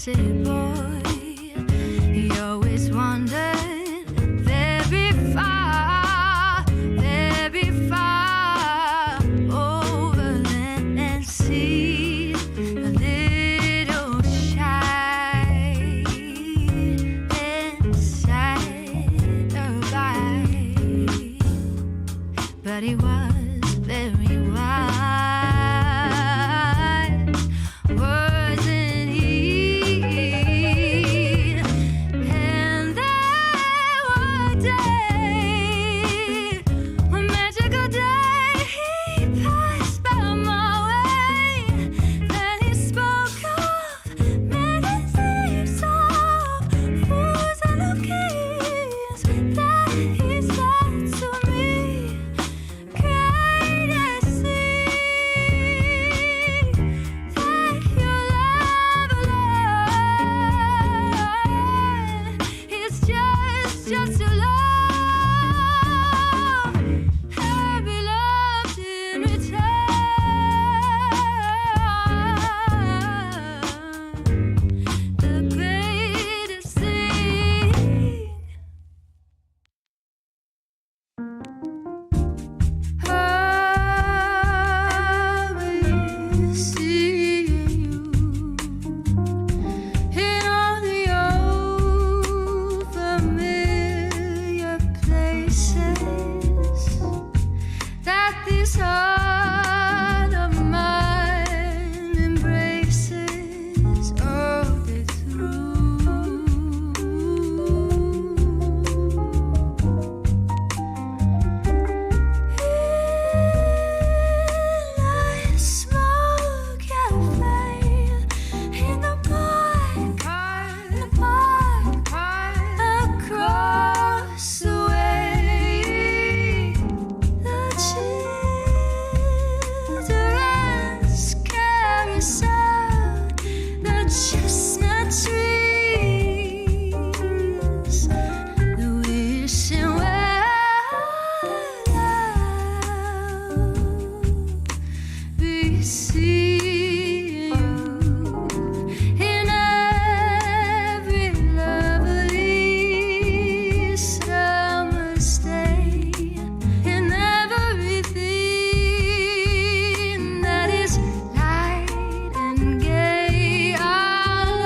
city boy. He always wandered very far, very far over land and sea. A little shy inside of eye, but he was very wise, wasn't he? And there one day, one magical day, he passed by my way. Then he spoke of many things, of fools and of kings, that he said to me. Can't you see that your love alone is just your love, and be loved in return? The greatest thing. Always seeing you in all the old familiar places that this heart of mine embraces all day through. In a small cafe in the park, across the way, the children's carousel, the chestnut trees, the wishing well, be seeing you in every lovely summer's day, in everything that is light and gay. I'll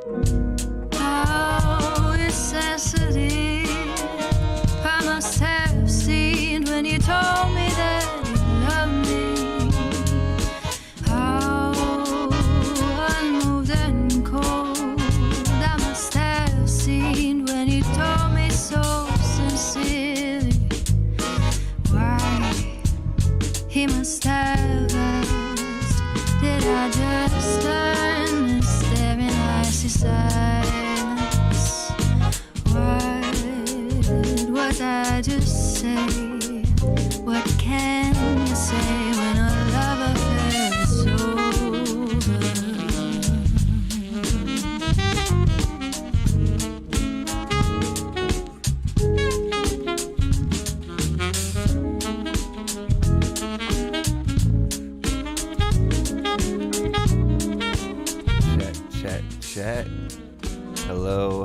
Oh, it's sensitive. I must have seen when you told me that you loved me. How unmoved and cold. I must have seen when you told me so sincerely. Why he must have asked, did I just stand and stare in icy silence? What was I to say? What can you say when a love affair is over? Check. Hello.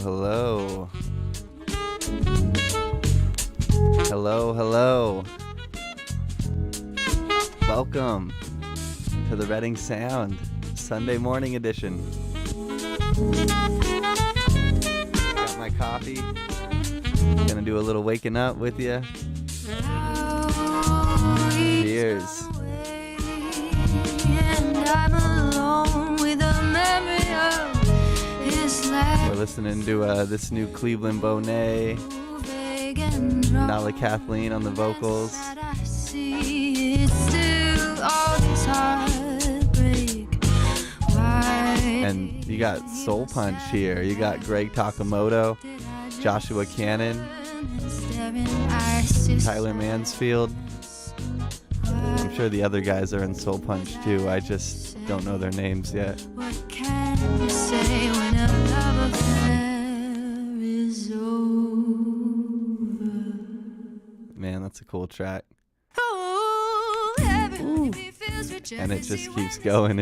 Welcome to the Reading Sound Sunday morning edition. Got my coffee. Gonna do a little waking up with you. Cheers. And I'm alone with the memory of his life. We're listening to this new Cleveland Bonet. Nala Kathleen on the vocals. And you got Soul Punch here. You got Greg Takamoto, Joshua Cannon, Tyler Mansfield. I'm sure the other guys are in Soul Punch too. I just don't know their names yet. What can you say when a love affair is over? Man, that's a cool track. Oh, And it just keeps going.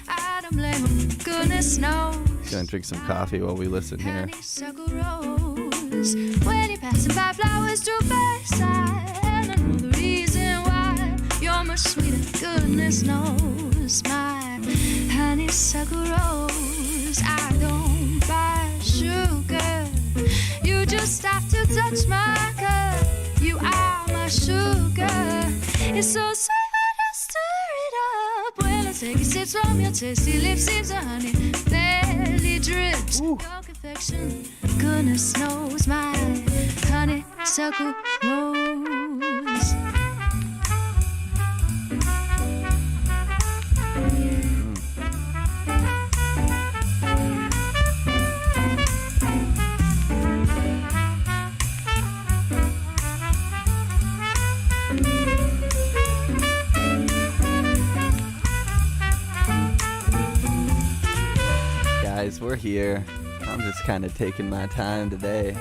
I don't blame him, goodness knows. Gonna drink some coffee while we listen here. Honeysuckle rose. When you're passing by, flowers drop by side. And I know the reason why. You're much sweeter, goodness knows. My honeysuckle rose. I don't buy sugar. You just have to touch my cup. You are my sugar. It's so sweet when I stir it up. When I take a sip from your tasty lips, seems the honey barely drips. Ooh. Your confection, goodness knows my honeysuckle rose. Guys, we're here. I'm just kind of taking my time today.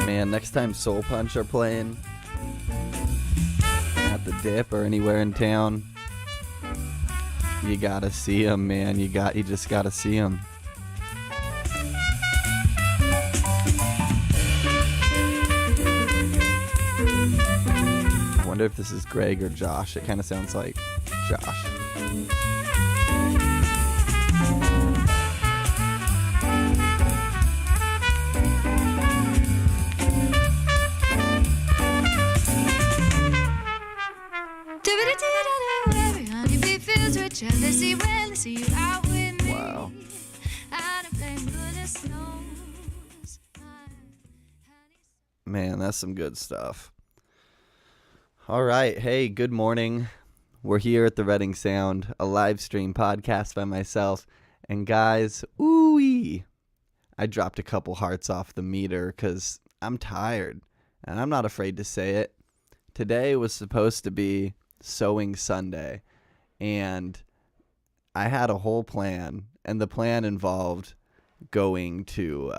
Man, next time Soul Punch are playing at the Dip or anywhere in town, you gotta see them, man. You just gotta see them. I wonder if this is Greg or Josh. It kind of sounds like Josh. Wow. Man, that's some good stuff. All right. Hey, good morning. We're here at the Reading Sound, a live stream podcast by myself. And guys, ooh-wee, I dropped a couple hearts off the meter because I'm tired. And I'm not afraid to say it. Today was supposed to be Sewing Sunday. And I had a whole plan. And the plan involved going to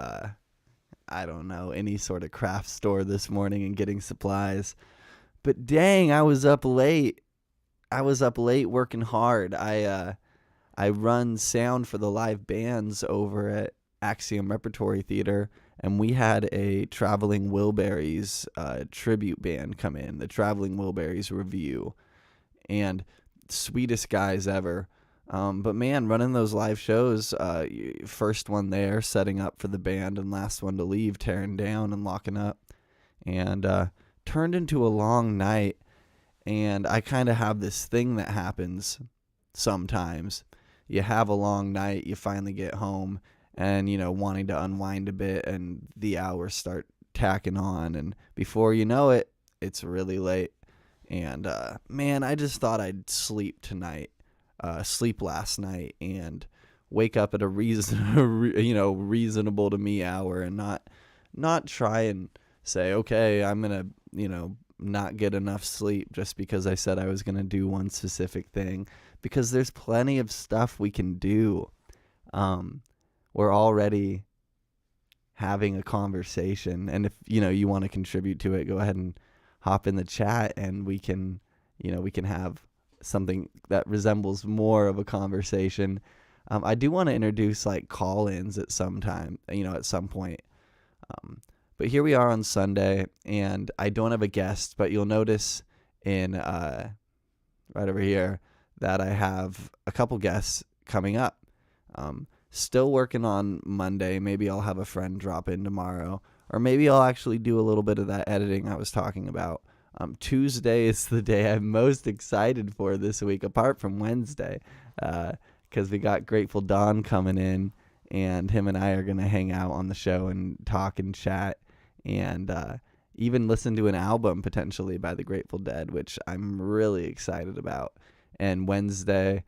I don't know, any sort of craft store this morning and getting supplies. But dang, I was up late. Working hard. I run sound for the live bands over at Axiom Repertory Theater, and we had a Traveling Wilburys tribute band come in, the Traveling Wilburys Review, and sweetest guys ever. But man, running those live shows, first one there, setting up for the band, and last one to leave, tearing down and locking up, and turned into a long night. And I kind of have this thing that happens sometimes. You have a long night, you finally get home, and, wanting to unwind a bit, and the hours start tacking on, and before you know it, it's really late. And, man, I just thought I'd sleep last night, and wake up at a reasonable to me hour, and not try and say, okay, I'm going to, not get enough sleep just because I said I was going to do one specific thing, because there's plenty of stuff we can do. We're already having a conversation, and if you want to contribute to it, go ahead and hop in the chat, and we can have something that resembles more of a conversation. I do want to introduce like call-ins at some time, at some point. But here we are on Sunday, and I don't have a guest, but you'll notice in right over here that I have a couple guests coming up. Still working on Monday. Maybe I'll have a friend drop in tomorrow, or maybe I'll actually do a little bit of that editing I was talking about. Tuesday is the day I'm most excited for this week, apart from Wednesday, because we got Grateful Dawn coming in, and him and I are going to hang out on the show and talk and chat, and even listen to an album potentially by the Grateful Dead, which I'm really excited about. And Wednesday,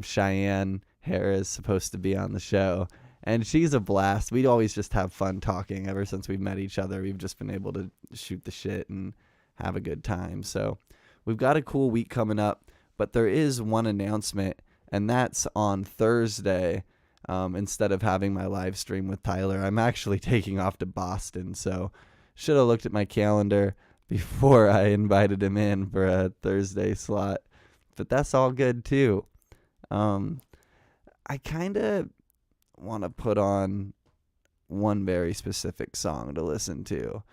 Cheyenne Hare is supposed to be on the show, and she's a blast. We always just have fun talking. Ever since we've met each other, we've just been able to shoot the shit and have a good time. So we've got a cool week coming up, but there is one announcement, and that's on Thursday. Instead of having my live stream with Tyler, I'm actually taking off to Boston, so should have looked at my calendar before I invited him in for a Thursday slot, but that's all good too. I kind of want to put on one very specific song to listen to,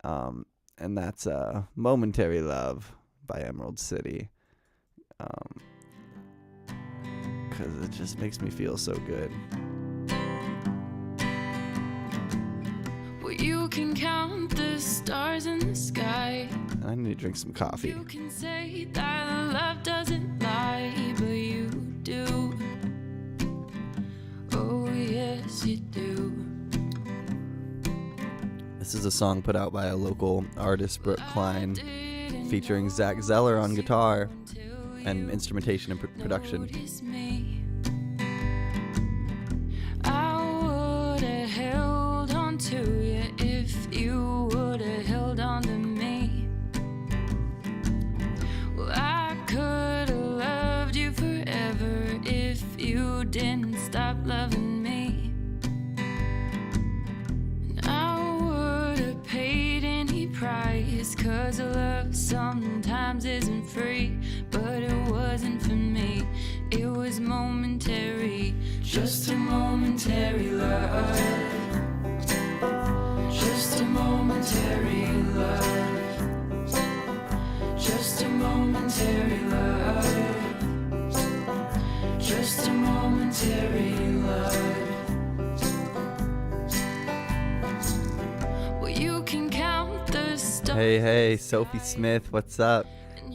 and that's Momentary Love by Emerald City. Because it just makes me feel so good. Well, you can count the stars in the sky. I need to drink some coffee. You can say that love doesn't lie, but you do. Oh, yes, you do. This is a song put out by a local artist, Brooke Klein, featuring Zach Zeller on guitar and instrumentation and production. I would have held on to you if you would have held on to me. Well, I could have loved you forever if you didn't stop loving me. And I would have paid any price, 'cause love sometimes isn't free. But it wasn't for me, it was momentary. Just a momentary love. Just a momentary love. Just a momentary love. Just a momentary love. Well, you can count the stars. Hey, Sophie Smith, what's up?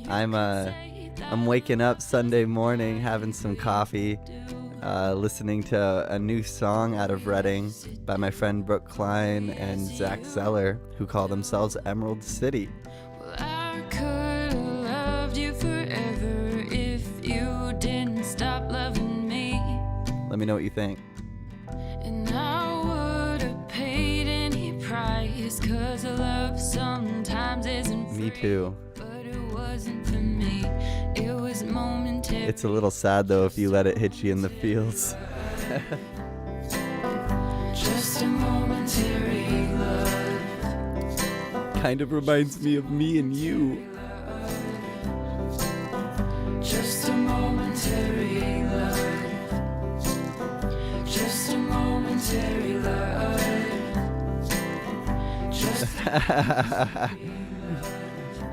I'm waking up Sunday morning, having some coffee, listening to a new song out of Reading by my friend Brooke Klein and Zach Zeller, who call themselves Emerald City. Well, I could have loved you forever if you didn't stop loving me. Let me know what you think. And I would have paid any price, 'cause love sometimes isn't free. Me too. But it wasn't for me, it was momentary. It's a little sad though if you let it hit you in the feels. Just a momentary kind of reminds me of me and you. Just a momentary love. Just a momentary love.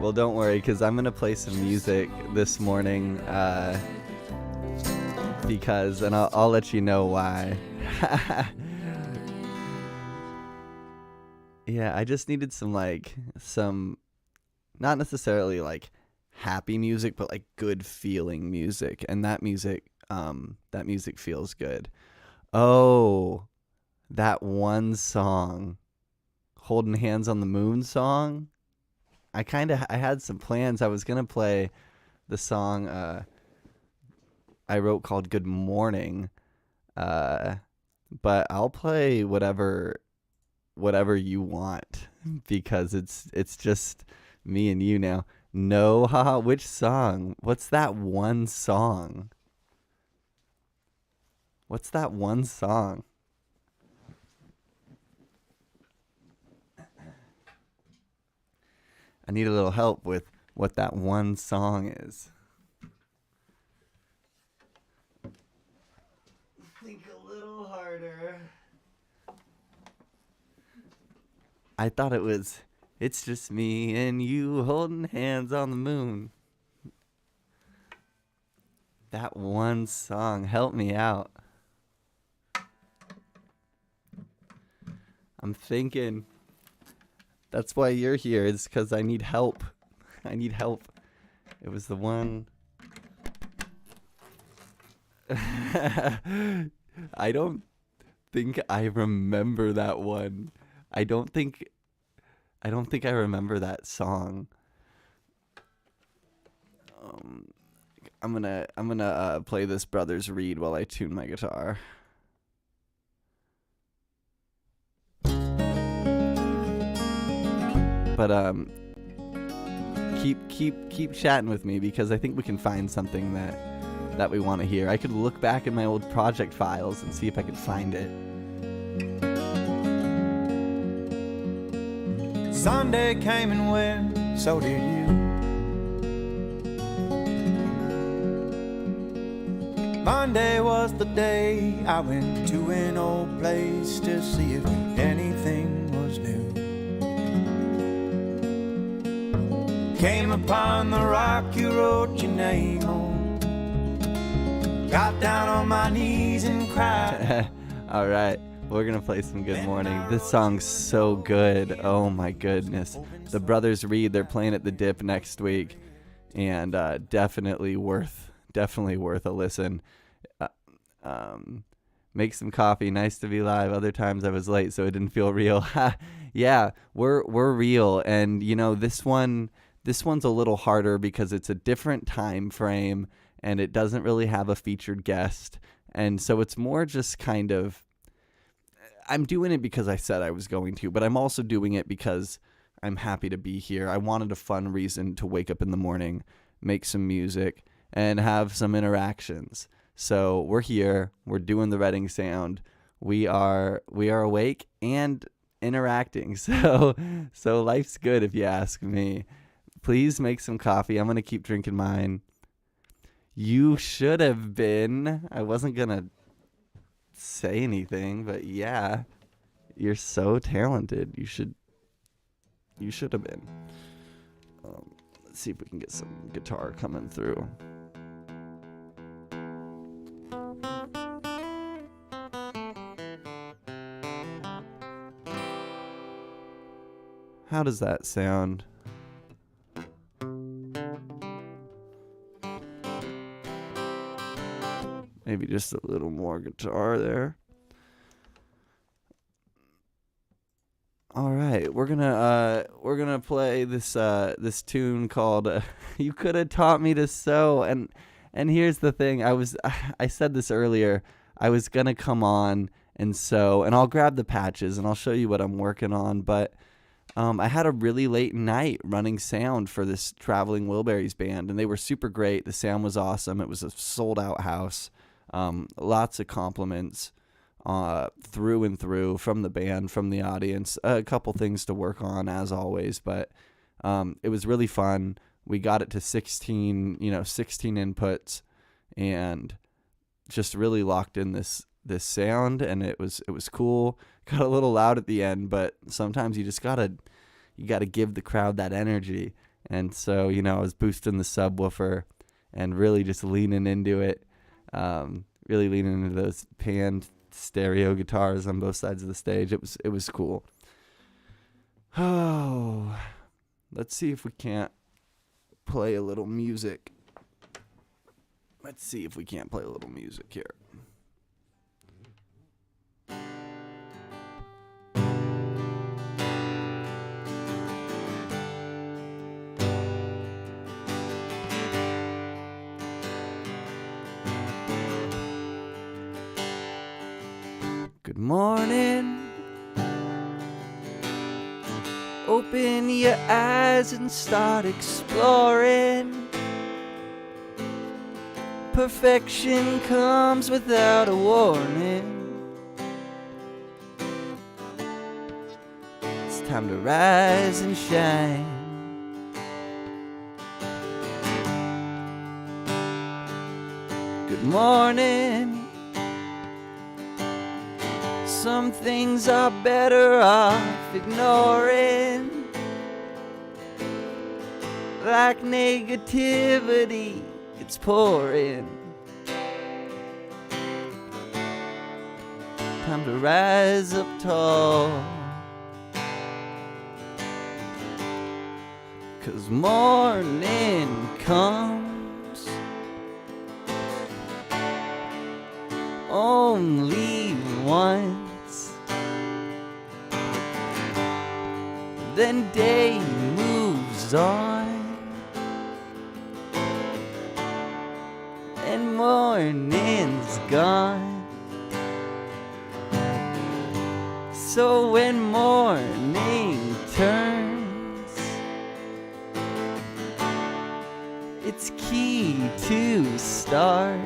Well, don't worry, because I'm going to play some music this morning, because, and I'll let you know why. Yeah, I just needed some, not necessarily, happy music, but, good feeling music, and that music feels good. Oh, that one song, Holding Hands on the Moon song. I had some plans. I was going to play the song I wrote called Good Morning, but I'll play whatever you want, because it's just me and you now. No, haha, which song? What's that one song? What's that one song? I need a little help with what that one song is. Think a little harder. I thought it was, it's just me and you holding hands on the moon. That one song, help me out. I'm thinking, that's why you're here, is because I need help. I need help. It was the one. I don't think I remember that one. I don't think I remember that song. I'm gonna play this Brothers Reed while I tune my guitar. But keep chatting with me, because I think we can find something that we want to hear. I could look back in my old project files and see if I could find it. Sunday came and went, so did you. Monday was the day I went to an old place to see if anything was new. Came upon the rock you wrote your name on. Got down on my knees and cried. All right, we're gonna play some Good Morning. This song's so good. Oh my goodness. The Brothers Reed, they're playing at the Dip next week, and definitely worth a listen. Make some coffee. Nice to be live. Other times I was late, so it didn't feel real. Yeah, we're real, and this one's a little harder because it's a different time frame, and it doesn't really have a featured guest, and so it's more just kind of, I'm doing it because I said I was going to, but I'm also doing it because I'm happy to be here. I wanted a fun reason to wake up in the morning, make some music, and have some interactions. So we're here. We're doing the Reading Sound. We are awake and interacting. So life's good, if you ask me. Please make some coffee. I'm going to keep drinking mine. You should have been. I wasn't going to say anything, but yeah, you're so talented. You should have been. Let's see if we can get some guitar coming through. How does that sound? Maybe just a little more guitar there. All right, we're gonna play this tune called "You Could Have Taught Me to Sew." And here's the thing: I said this earlier. I was gonna come on and sew, and I'll grab the patches and I'll show you what I'm working on. But I had a really late night running sound for this Traveling Wilburys band, and they were super great. The sound was awesome. It was a sold out house. Lots of compliments through and through, from the band, from the audience. A couple things to work on as always, but it was really fun. We got it to 16 inputs, and just really locked in this sound, and it was cool. Got a little loud at the end, but sometimes you just gotta give the crowd that energy. And so, I was boosting the subwoofer and really just leaning into it, really leaning into those panned stereo guitars on both sides of the stage. It was cool. Oh, let's see if we can't play a little music. Let's see if we can't play a little music here. Good morning. Open your eyes and start exploring. Perfection comes without a warning. It's time to rise and shine. Good morning. Some things are better off ignoring, like negativity, it's pouring. Time to rise up tall, 'cause morning comes only once. Then day moves on, and morning's gone. So when morning turns, it's key to start.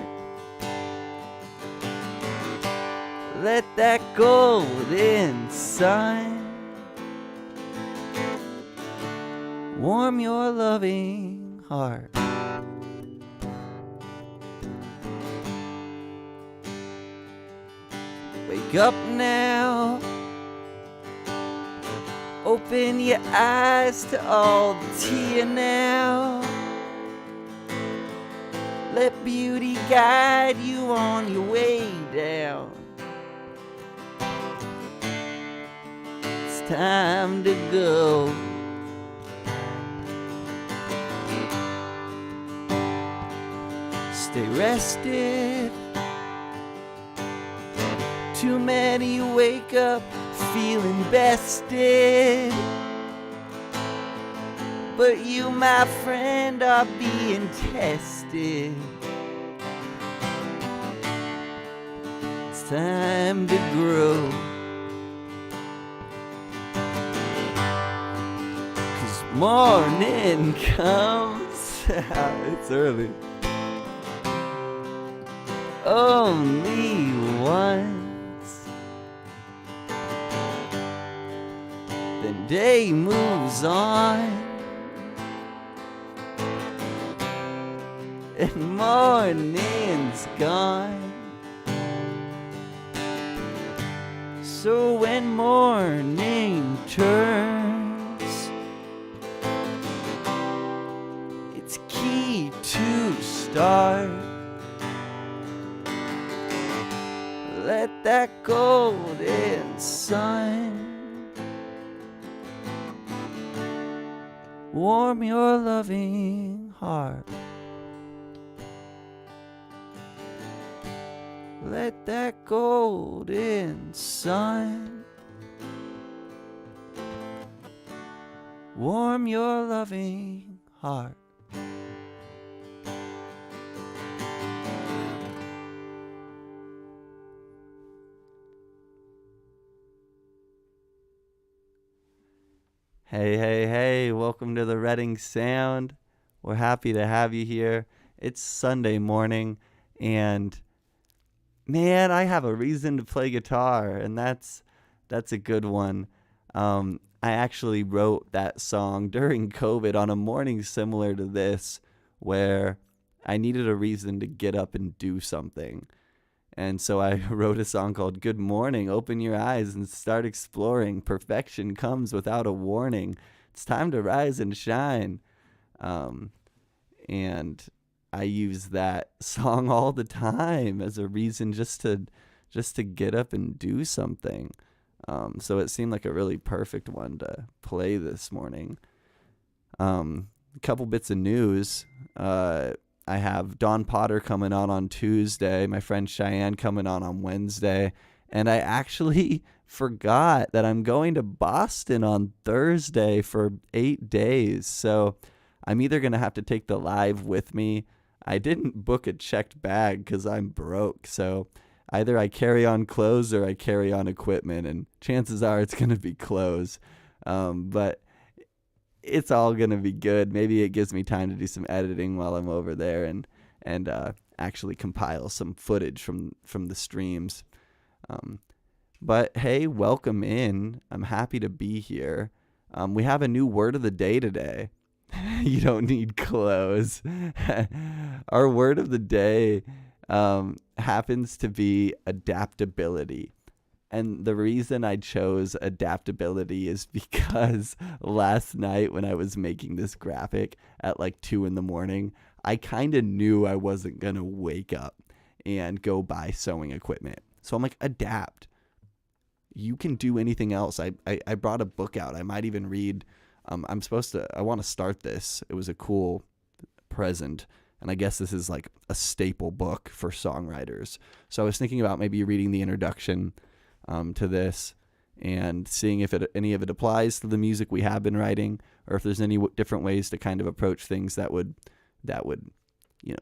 Let that golden sun warm your loving heart. Wake up now. Open your eyes to all that's here now. Let beauty guide you on your way down. It's time to go. Stay rested. Too many wake up feeling bested, but you, my friend, are being tested. It's time to grow, 'cause morning comes. It's early. Only once. Then day moves on, and morning's gone. So when morning turns, it's key to start. Let that golden sun warm your loving heart. Let that golden sun warm your loving heart. Hey, hey, hey, welcome to the Reading Sound. We're happy to have you here. It's Sunday morning, and Man, I have a reason to play guitar, and that's a good one. I actually wrote that song during COVID on a morning similar to this, where I needed a reason to get up and do something. And so I wrote a song called Good Morning, Open Your Eyes and Start Exploring. Perfection comes without a warning. It's time to rise and shine. And I use that song all the time as a reason just to get up and do something. So it seemed like a really perfect one to play this morning. A couple bits of news. I have Dawn Potter coming on Tuesday, my friend Cheyenne coming on Wednesday, and I actually forgot that I'm going to Boston on Thursday for 8 days. So I'm either going to have to take the live with me. I didn't book a checked bag because I'm broke. So either I carry on clothes or I carry on equipment, and chances are it's going to be clothes. But it's all going to be good. Maybe it gives me time to do some editing while I'm over there and actually compile some footage from the streams. But hey, welcome in. I'm happy to be here. We have a new word of the day today. You don't need clothes. Our word of the day happens to be adaptability. And the reason I chose adaptability is because last night when I was making this graphic at like 2 a.m, I kind of knew I wasn't going to wake up and go buy sewing equipment. So I'm like, adapt. You can do anything else. I brought a book out. I might even read. I want to start this. It was a cool present. And I guess this is like a staple book for songwriters. So I was thinking about maybe reading the introduction to this and seeing if any of it applies to the music we have been writing, or if there's any different ways to kind of approach things that would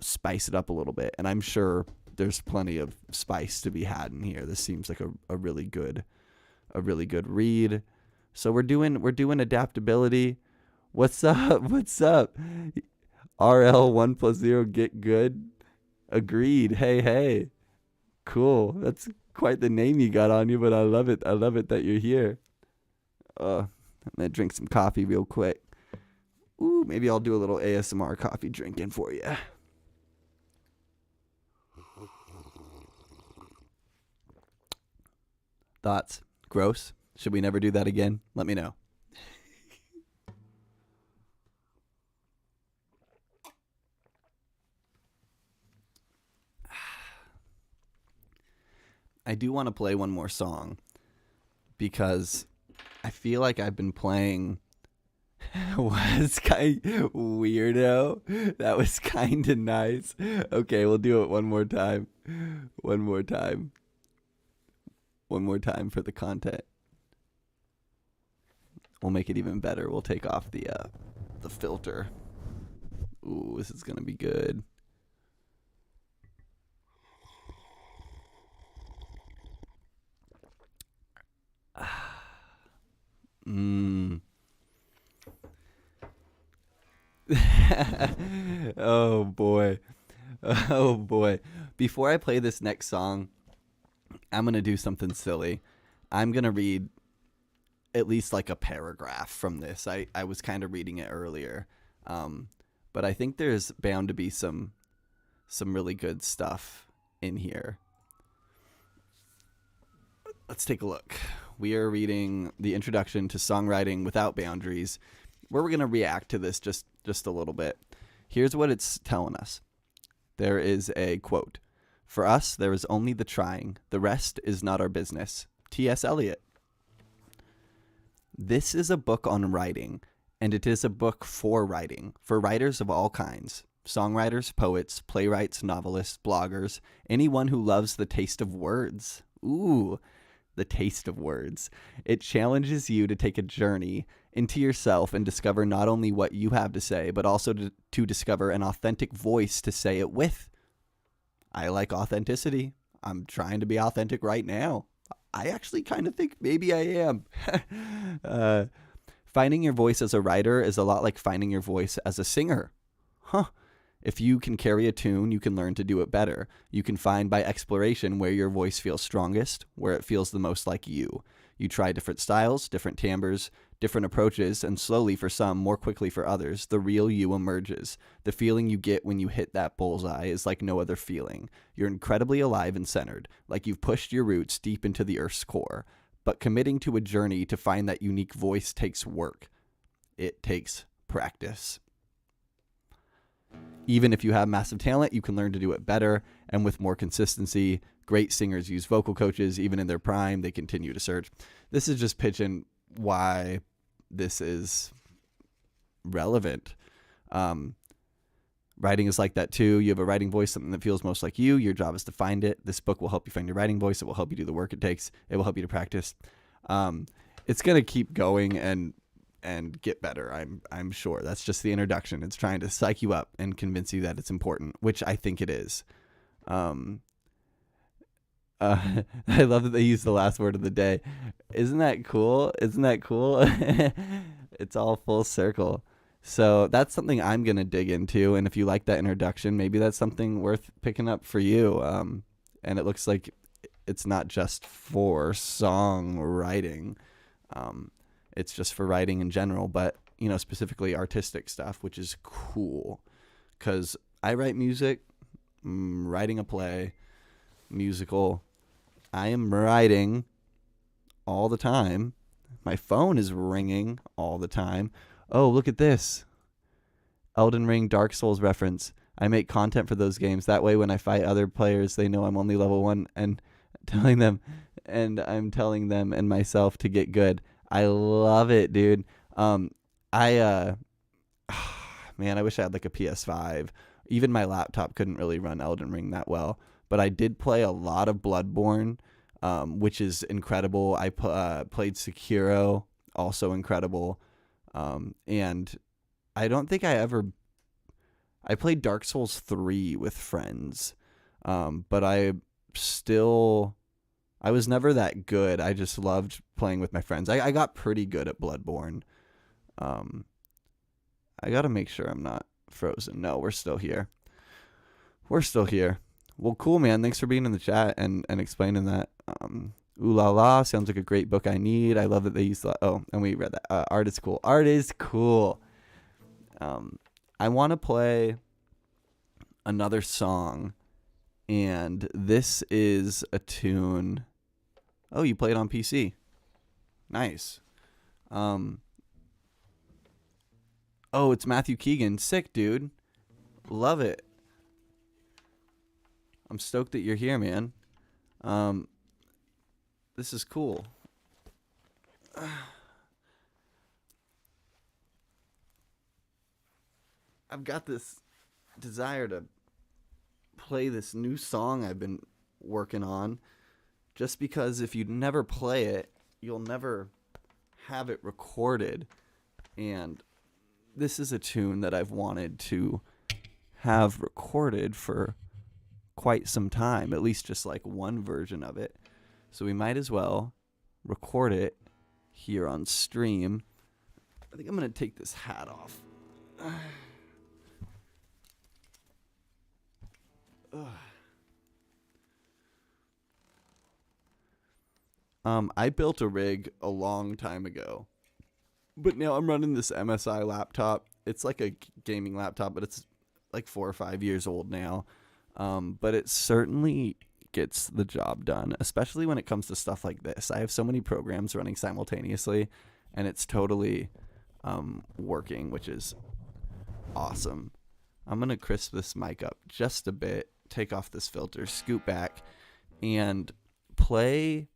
spice it up a little bit. And I'm sure there's plenty of spice to be had in here. This seems like a really good read. So we're doing adaptability. What's up? RL 1 + 0 get good. Agreed. Hey. Cool. That's quite the name you got on you, but I love it. I love it that you're here. I'm gonna drink some coffee real quick. Ooh, maybe I'll do a little ASMR coffee drinking for you. Thoughts? Gross? Should we never do that again? Let me know. I do want to play one more song because I feel like I've been playing was kind weirdo. That was kind of nice. Okay, we'll do it one more time. One more time for the content. We'll make it even better. We'll take off the filter. Ooh, this is gonna be good. Oh boy. Before I play this next song, I'm going to do something silly. I'm going to read at least like a paragraph from this. I was kind of reading it earlier. But I think there's bound to be some really good stuff in here. Let's take a look. We are reading the introduction to Songwriting Without Boundaries, where we're going to react to this just a little bit. Here's what it's telling us. There is a quote. For us, there is only the trying. The rest is not our business. T.S. Eliot. This is a book on writing, and it is a book for writing, for writers of all kinds. Songwriters, poets, playwrights, novelists, bloggers, anyone who loves the taste of words. Ooh, the taste of words. It challenges you to take a journey into yourself and discover not only what you have to say, but also to discover an authentic voice to say it with. I like authenticity. I'm trying to be authentic right now. I actually kind of think maybe I am. Finding your voice as a writer is a lot like finding your voice as a singer. If you can carry a tune, you can learn to do it better. You can find by exploration where your voice feels strongest, where it feels the most like you. You try different styles, different timbres, different approaches, and slowly for some, more quickly for others, the real you emerges. The feeling you get when you hit that bullseye is like no other feeling. You're incredibly alive and centered, like you've pushed your roots deep into the earth's core. But committing to a journey to find that unique voice takes work. It takes practice. Even if you have massive talent, you can learn to do it better and with more consistency. Great singers use vocal coaches. Even in their prime, they continue to search. This is just pitching why this is relevant. Writing is like that too. You have a writing voice, something that feels most like you. Your job is to find it. This book will help you find your writing voice. It will help you do the work it takes. It will help you to practice. It's going to keep going and get better. I'm sure. That's just the introduction. It's trying to psych you up and convince you that it's important, which I think it is. I love that they use the last word of the day. Isn't that cool? It's all full circle. So that's something I'm going to dig into. And if you like that introduction, maybe that's something worth picking up for you. And it looks like it's not just for songwriting. It's just for writing in general, but, specifically artistic stuff, which is cool. Because I write music, writing a play, musical. I am writing all the time. My phone is ringing all the time. Oh, look at this. Elden Ring, Dark Souls reference. I make content for those games. That way when I fight other players, they know I'm only level 1 and I'm telling them and myself to get good. I love it, dude. Man, I wish I had like a PS5. Even my laptop couldn't really run Elden Ring that well. But I did play a lot of Bloodborne, which is incredible. I played Sekiro, also incredible. And I don't think I played Dark Souls 3 with friends. But I was never that good. I just loved playing with my friends. I got pretty good at Bloodborne. I got to make sure I'm not frozen. No, we're still here. Well, cool, man. Thanks for being in the chat and explaining that. Ooh La La sounds like a great book I need. I love that they use that. Oh, and we read that. Art is cool. I want to play another song, and this is a tune. Oh, you play it on PC. Nice. Oh, it's Matthew Keegan. Sick, dude. Love it. I'm stoked that you're here, man. This is cool. I've got this desire to play this new song I've been working on, just because if you never play it, you'll never have it recorded. And this is a tune that I've wanted to have recorded for quite some time, at least just like one version of it. So we might as well record it here on stream. I think I'm going to take this hat off. I built a rig a long time ago, but now I'm running this MSI laptop. It's like a gaming laptop, but it's like 4 or 5 years old now. But it certainly gets the job done, especially when it comes to stuff like this. I have so many programs running simultaneously, and it's totally working, which is awesome. I'm going to crisp this mic up just a bit, take off this filter, scoot back, and play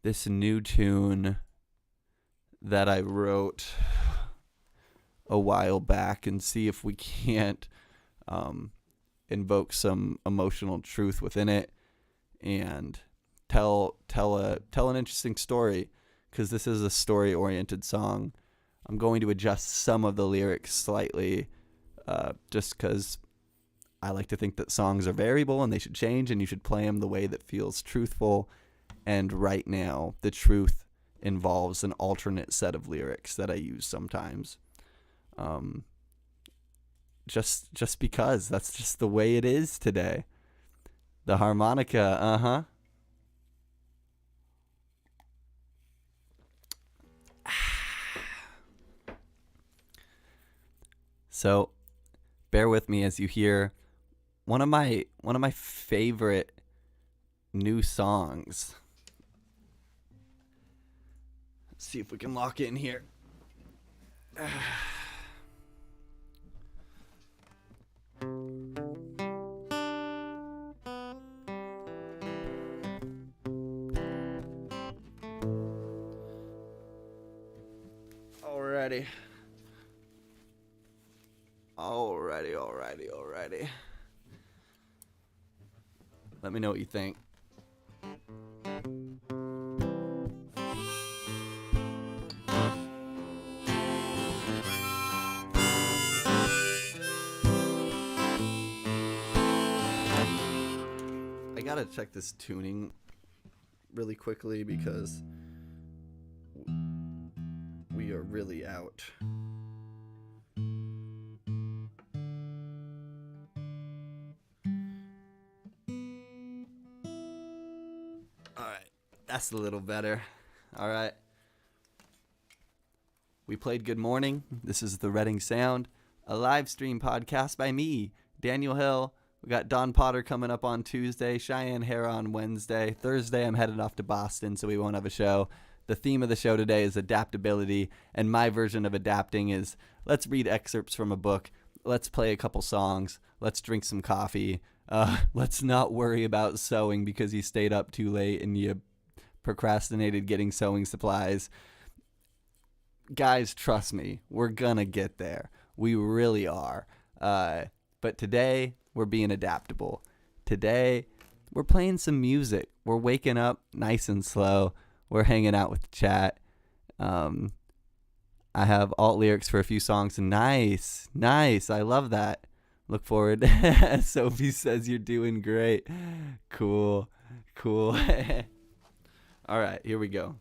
this new tune that I wrote a while back and see if we can't invoke some emotional truth within it and tell an interesting story, because this is a story-oriented song. I'm going to adjust some of the lyrics slightly, just because I like to think that songs are variable and they should change, and you should play them the way that feels truthful. And right now, the truth involves an alternate set of lyrics that I use sometimes. just because that's just the way it is today. The harmonica, So, bear with me as you hear one of my favorite new songs. Let's see if we can lock in here. Alrighty. Let me know what you think. I gotta check this tuning really quickly because we are really out. Alright, that's a little better. Alright. We played Good Morning. This is the Reading Sound, a live stream podcast by me, Daniel Hill. We got Don Potter coming up on Tuesday, Cheyenne Hare on Wednesday. Thursday, I'm headed off to Boston, so we won't have a show. The theme of the show today is adaptability, and my version of adapting is let's read excerpts from a book, let's play a couple songs, let's drink some coffee, let's not worry about sewing because you stayed up too late and you procrastinated getting sewing supplies. Guys, trust me, we're gonna get there. We really are. But today, we're being adaptable. Today, we're playing some music. We're waking up nice and slow. We're hanging out with the chat. I have alt lyrics for a few songs. Nice. I love that. Look forward. Sophie says you're doing great. Cool. All right, here we go.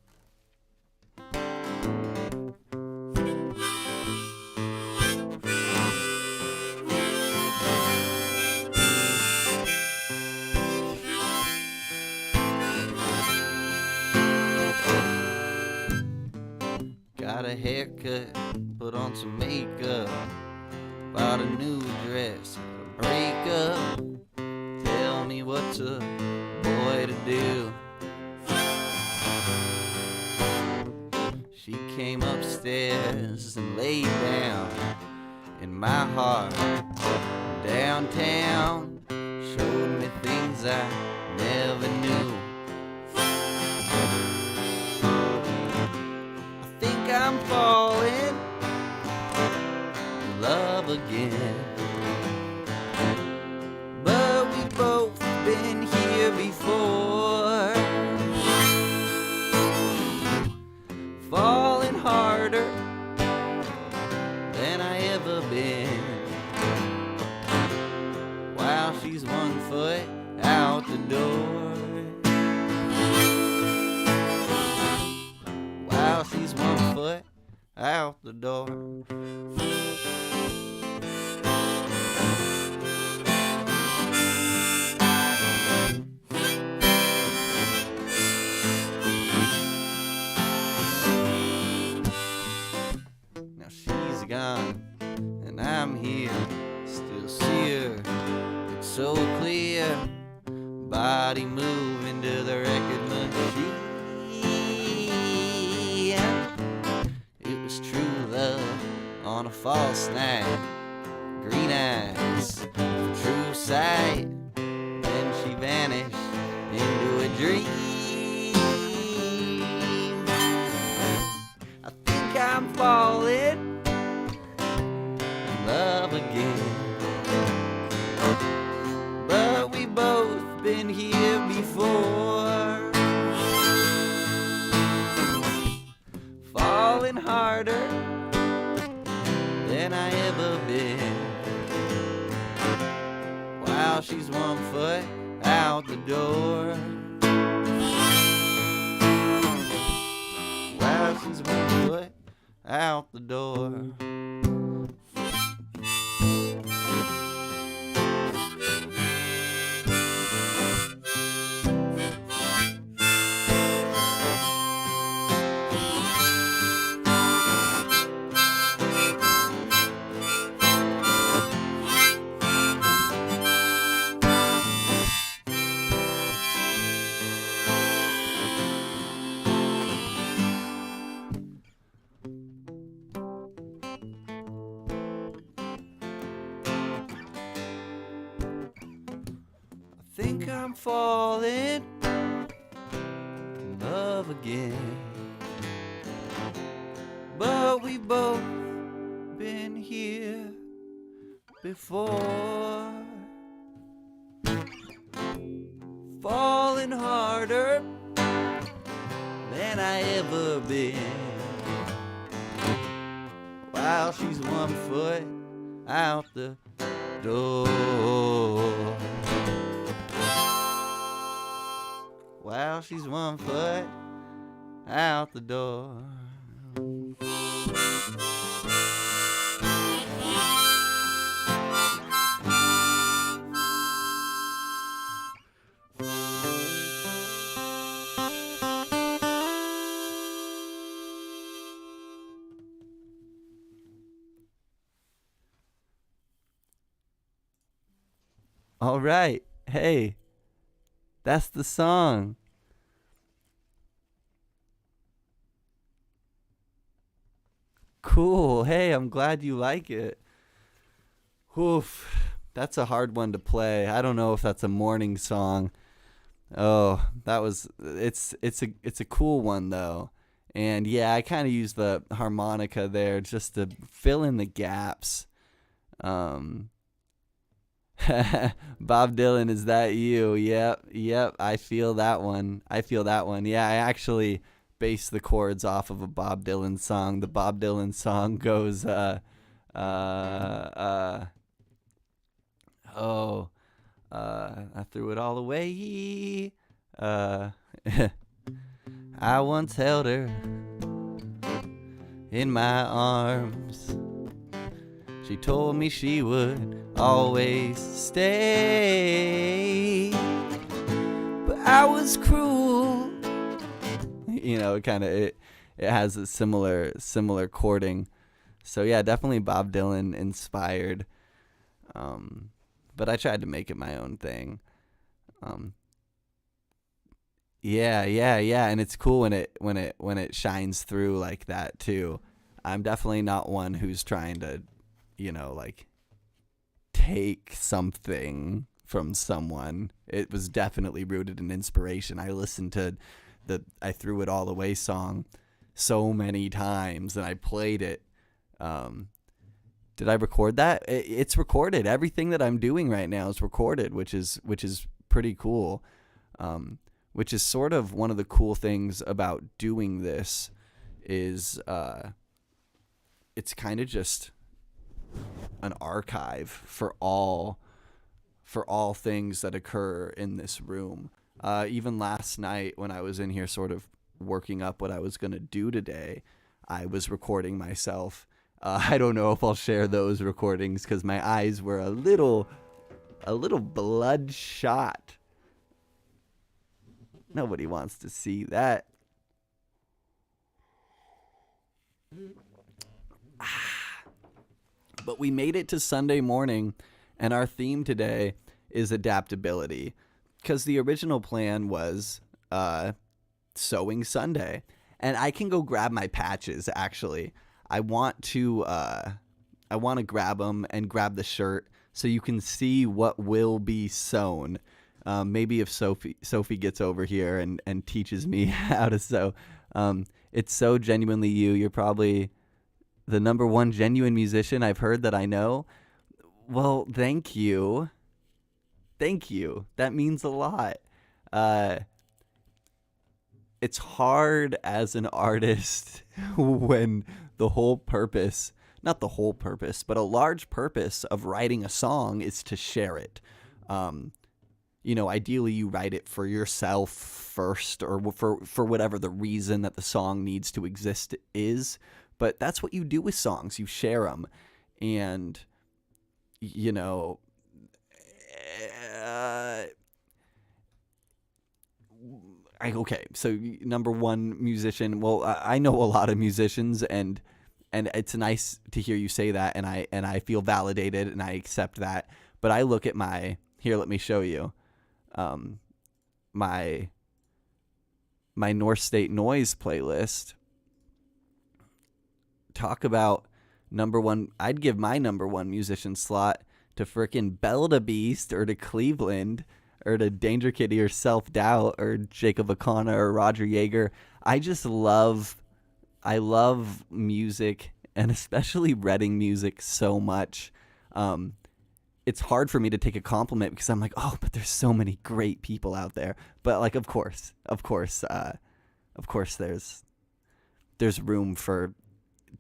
Got a haircut, put on some makeup, bought a new dress, a breakup. Tell me what's a boy to do. She came upstairs and laid down in my heart downtown, showed me things I never knew. I'm falling in love again, but we've both been here before, falling harder than I ever been, while she's 1 foot out the door. She's 1 foot out the door. Now she's gone and I'm here, still see her, it's so clear, body moving to the record machine. On a false night, green eyes, true sight, then she vanished into a dream. I think I'm falling in love again, but we both been here before, falling harder than I ever been, while she's 1 foot out the door, while she's 1 foot out the door. I'm falling in love again. But we've both been here before. Falling harder than I ever been. While she's 1 foot out the door. While she's 1 foot out the door. All right. Hey, that's the song. Cool. Hey, I'm glad you like it. Oof. That's a hard one to play. I don't know if that's a morning song. Oh, it's a cool one though. And yeah, I kind of use the harmonica there just to fill in the gaps. Bob Dylan, is that you? Yep, I feel that one. Yeah, I actually base the chords off of a Bob Dylan song. The Bob Dylan song goes, I threw it all away. I once held her in my arms. She told me she would always stay, but I was cruel. You know, it has a similar chording. So yeah, definitely Bob Dylan inspired. But I tried to make it my own thing. Yeah, and it's cool when it shines through like that too. I'm definitely not one who's trying to, like take something from someone. It was definitely rooted in inspiration. I listened to the I Threw It All Away song so many times and I played it. Did I record that? It's recorded. Everything that I'm doing right now is recorded, which is pretty cool. Which is sort of one of the cool things about doing this is it's kind of just an archive for all things that occur in this room. Even last night when I was in here sort of working up what I was going to do today, I was recording myself. I don't know if I'll share those recordings because my eyes were a little bloodshot. Nobody wants to see that. But we made it to Sunday morning, and our theme today is adaptability. Because the original plan was Sewing Sunday. And I can go grab my patches, actually. I want to grab them and grab the shirt so you can see what will be sewn. Maybe if Sophie gets over here and teaches me how to sew. It's so genuinely you. You're probably the number one genuine musician I've heard that I know. Well, thank you. Thank you. That means a lot. It's hard as an artist when the whole purpose, not the whole purpose, but a large purpose of writing a song is to share it. Ideally you write it for yourself first or for whatever the reason that the song needs to exist is. But that's what you do with songs. You share them. And, okay, so number one musician. Well, I know a lot of musicians, and it's nice to hear you say that, and I feel validated, and I accept that. But I look at here. Let me show you, my North State Noise playlist. Talk about number one. I'd give my number one musician slot to frickin' Belda Beast or to Cleveland. or to Danger Kitty or Self Doubt or Jacob Akana or Roger Yeager. I love music, and especially Reading music, so much. It's hard for me to take a compliment because I'm like, oh, but there's so many great people out there. But like, of course, there's room for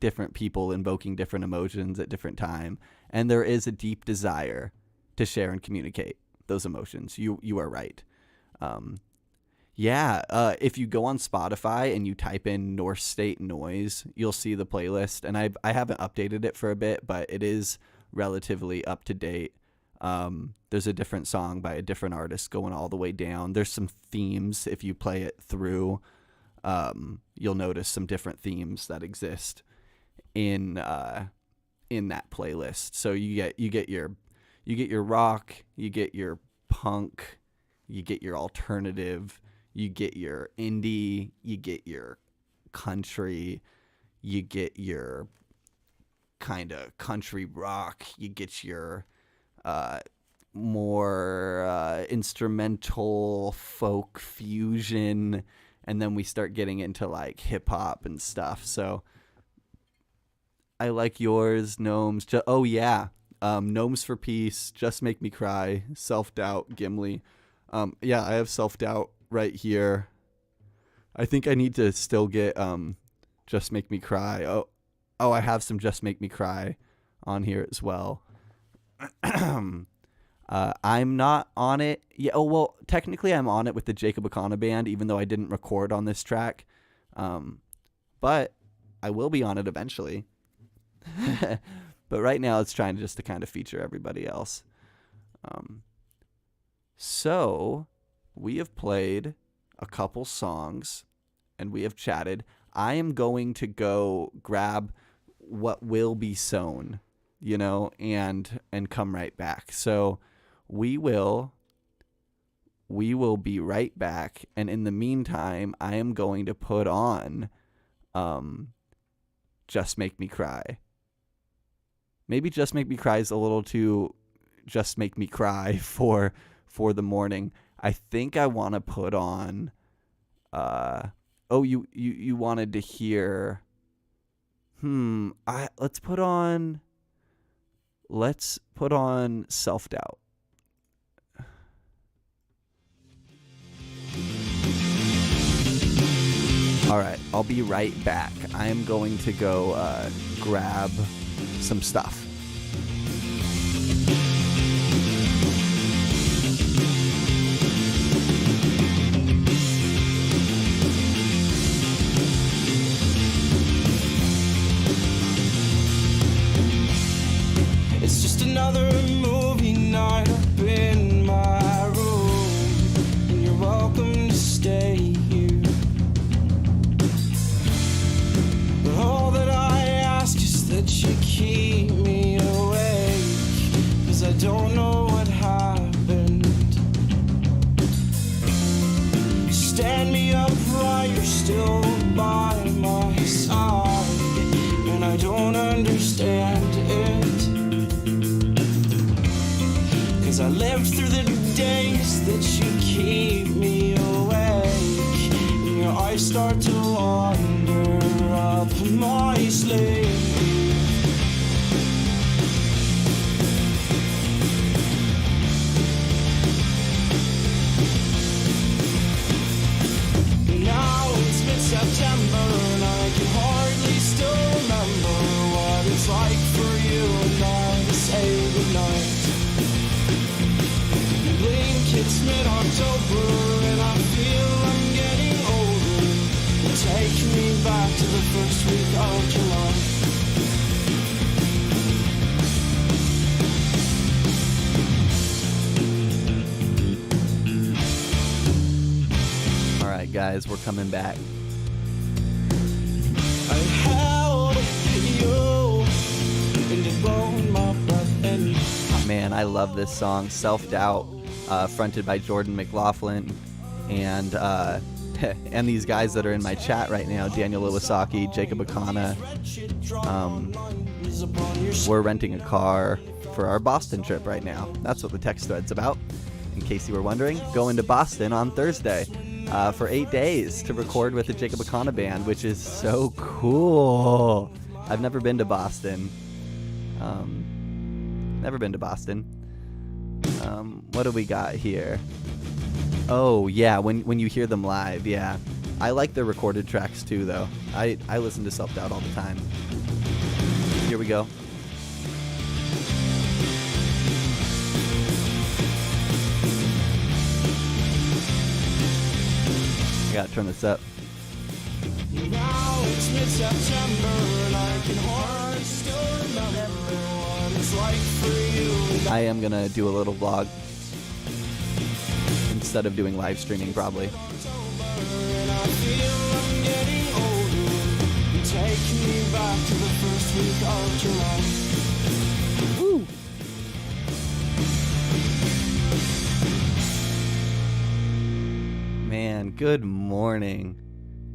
different people invoking different emotions at different time, and there is a deep desire to share and communicate those emotions. You are right. If you go on Spotify and you type in North State Noise, you'll see the playlist, and I haven't updated it for a bit, but it is relatively up to date. There's a different song by a different artist going all the way down. There's some themes. If you play it through, you'll notice some different themes that exist in that playlist. So you get your rock, you get your punk, you get your alternative, you get your indie, you get your country, you get your kind of country rock, you get your more instrumental folk fusion, and then we start getting into like hip hop and stuff. So I like yours, Gnomes. Gnomes for Peace, Just Make Me Cry, Self Doubt, Gimli. I have Self Doubt right here. I think I need to still get Just Make Me Cry. Oh, I have some Just Make Me Cry on here as well. I'm not on it. Yeah. Oh, well, technically I'm on it with the Jacob Akana band, even though I didn't record on this track. But I will be on it eventually. But right now it's trying just to kind of feature everybody else. So we have played a couple songs and we have chatted. I am going to go grab what will be sown, and come right back. So we will be right back. And in the meantime, I am going to put on Just Make Me Cry. Maybe Just Make Me Cry is a little too Just Make Me Cry for the morning. I think I want to put on you wanted to hear let's put on Self Doubt. All right, I'll be right back. I am going to go grab some stuff. It's just another movie night up in my room, and you're welcome to stay here. But all that I ask is that you keep me awake, 'cause I don't know what happened. Stand me upright, you're still by my side, and I don't understand it. 'Cause I lived through the days that you keep me awake, and your eyes start to wander up my sleeve. Now it's mid-September and I can hardly still remember what it's like for you and I to say goodnight. It's mid-October and I feel I'm getting older. Take me back to the first week of July. All right, guys, we're coming back. I held you and it burned my breath and Man, I love this song, Self Doubt. Fronted by Jordan McLaughlin and and these guys that are in my chat right now, Daniel Iwasaki, Jacob Akana. We're renting a car for our Boston trip right now. That's what the text thread's about. in case you were wondering, going to Boston on Thursday for 8 days to record with the Jacob Akana Band, which is so cool. I've never been to Boston. What do we got here? Oh, yeah, when you hear them live, yeah. I like their recorded tracks too, though. I listen to Self Doubt all the time. Here we go. I gotta turn this up. Now it's mid-September and I can hardly still remember what it's like for you. I am gonna do a little vlog instead of doing live streaming, probably. And I feel I'm getting older. You take me back to the first week of July. Woo! Man, good morning.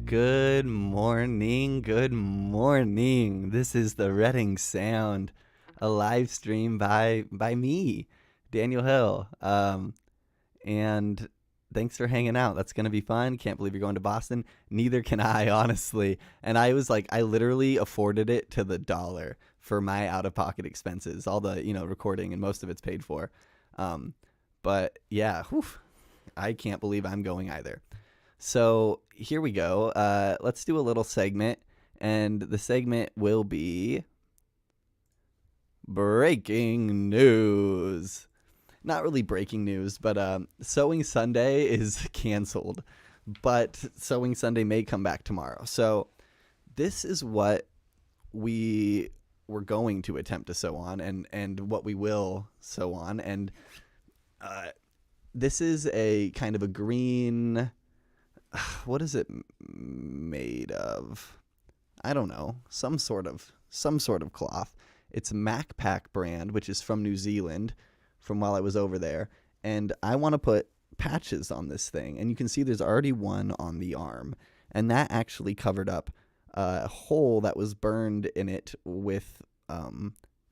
Good morning. Good morning. This is the Reading Sound, a live stream by me, Daniel Hill. And thanks for hanging out. That's going to be fun. Can't believe you're going to Boston. Neither can I, honestly. And I was like, I literally afforded it to the dollar for my out-of-pocket expenses. All the, recording, and most of it's paid for. But yeah, I can't believe I'm going either. So here we go. Let's do a little segment. And the segment will be breaking news. Not really breaking news, but Sewing Sunday is canceled, but Sewing Sunday may come back tomorrow. So this is what we were going to attempt to sew on, and what we will sew on. And this is a kind of a green, what is it made of? I don't know, some sort of cloth. It's MacPack brand, which is from New Zealand, from while I was over there, and I want to put patches on this thing, and you can see there's already one on the arm, and that actually covered up a hole that was burned in it with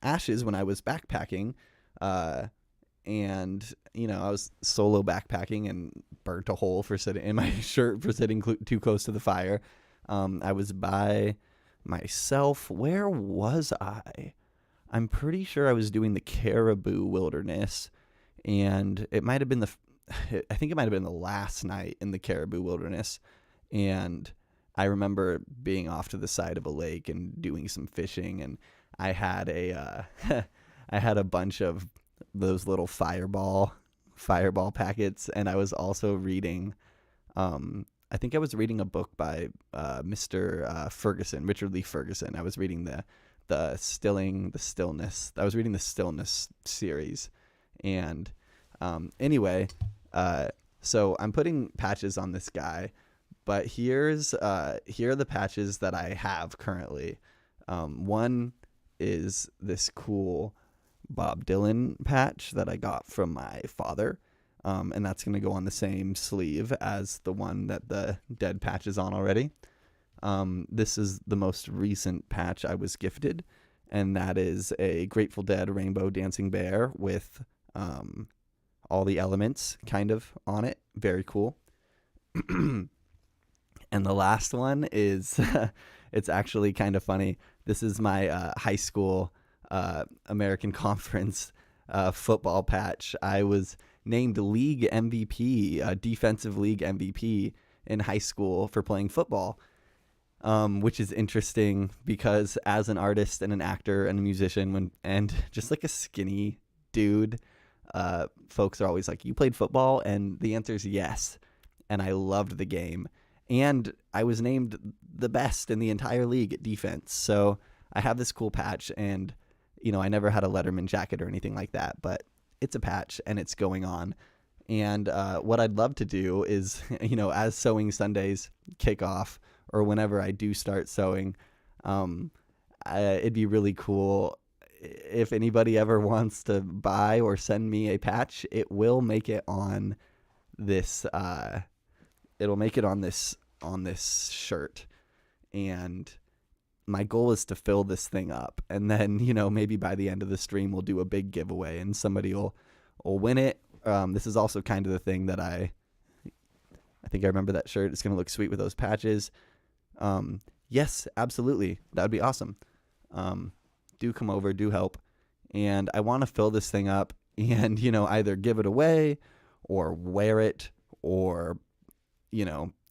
ashes when I was backpacking, and I was solo backpacking and burnt a hole for sitting in my shirt for sitting too close to the fire. I was by myself. Where was I? I'm pretty sure I was doing the Caribou Wilderness, and it might have been I think it might have been the last night in the Caribou Wilderness, and I remember being off to the side of a lake and doing some fishing, and I had a bunch of those little fireball packets, and I was also reading, I think I was reading a book by Mr. Ferguson, Richard Lee Ferguson. I was reading the Stillness. I was reading the Stillness series. And anyway, so I'm putting patches on this guy, but here are the patches that I have currently. One is this cool Bob Dylan patch that I got from my father. And that's going to go on the same sleeve as the one that the dead patch is on already. This is the most recent patch I was gifted, and that is a Grateful Dead Rainbow Dancing Bear with all the elements kind of on it. Very cool. And the last one is, it's actually kind of funny. This is my high school American Conference football patch. I was named league MVP, defensive league MVP in high school for playing football. Which is interesting because as an artist and an actor and a musician and just like a skinny dude, folks are always like, you played football? And the answer is yes. And I loved the game. And I was named the best in the entire league at defense. So I have this cool patch, and, I never had a Letterman jacket or anything like that, but it's a patch and it's going on. And what I'd love to do is, as Sewing Sundays kick off, or whenever I do start sewing, it'd be really cool if anybody ever wants to buy or send me a patch. It will make it on this. It'll make it on this shirt, and my goal is to fill this thing up, and then maybe by the end of the stream we'll do a big giveaway, and somebody will win it. This is also kind of the thing that I think I remember that shirt. It's going to look sweet with those patches. Yes, absolutely. That would be awesome. Do come over, do help. And I want to fill this thing up and, either give it away or wear it or,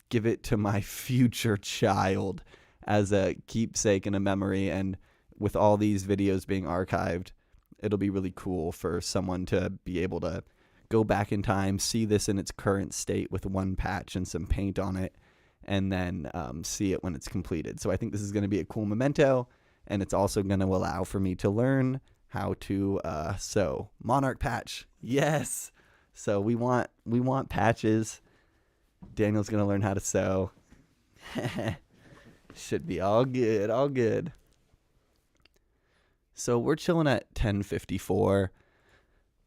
give it to my future child as a keepsake and a memory. And with all these videos being archived, it'll be really cool for someone to be able to go back in time, see this in its current state with one patch and some paint on it, and then see it when it's completed. So I think this is going to be a cool memento, and it's also going to allow for me to learn how to sew. Monarch patch, yes. So we want patches. Daniel's going to learn how to sew. Should be all good, all good. So we're chilling at 10:54.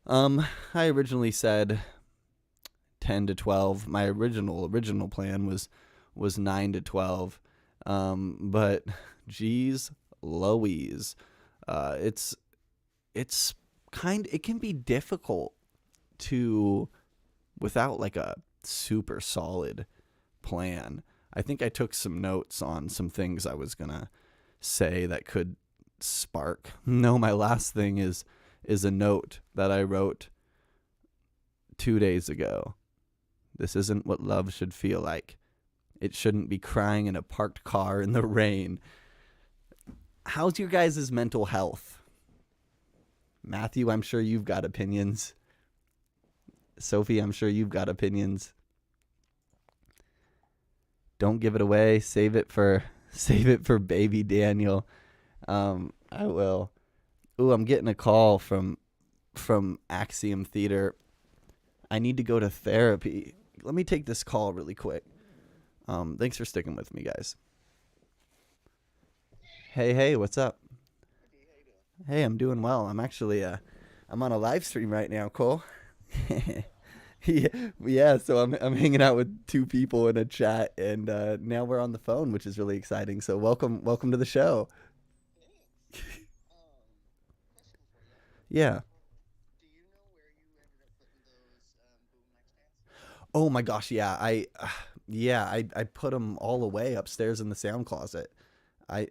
I originally said 10 to 12. My original plan was 9 to 12. But geez Louise, it can be difficult to, without like a super solid plan. I think I took some notes on some things I was gonna say that could spark. No, my last thing is a note that I wrote 2 days ago. This isn't what love should feel like. It shouldn't be crying in a parked car in the rain. How's your guys' mental health? Matthew, I'm sure you've got opinions. Sophie, I'm sure you've got opinions. Don't give it away. Save it for baby Daniel. I will. Ooh, I'm getting a call from Axiom Theater. I need to go to therapy. Let me take this call really quick. Thanks for sticking with me, guys. Hey, what's up? Hey, I'm doing well. I'm actually I'm on a live stream right now, Cole. Yeah, so I'm hanging out with two people in a chat, and now we're on the phone, which is really exciting. So welcome to the show. Yeah. Do you know where you ended up putting those boom nightstands? Oh my gosh, yeah. I put them all away upstairs in the sound closet. I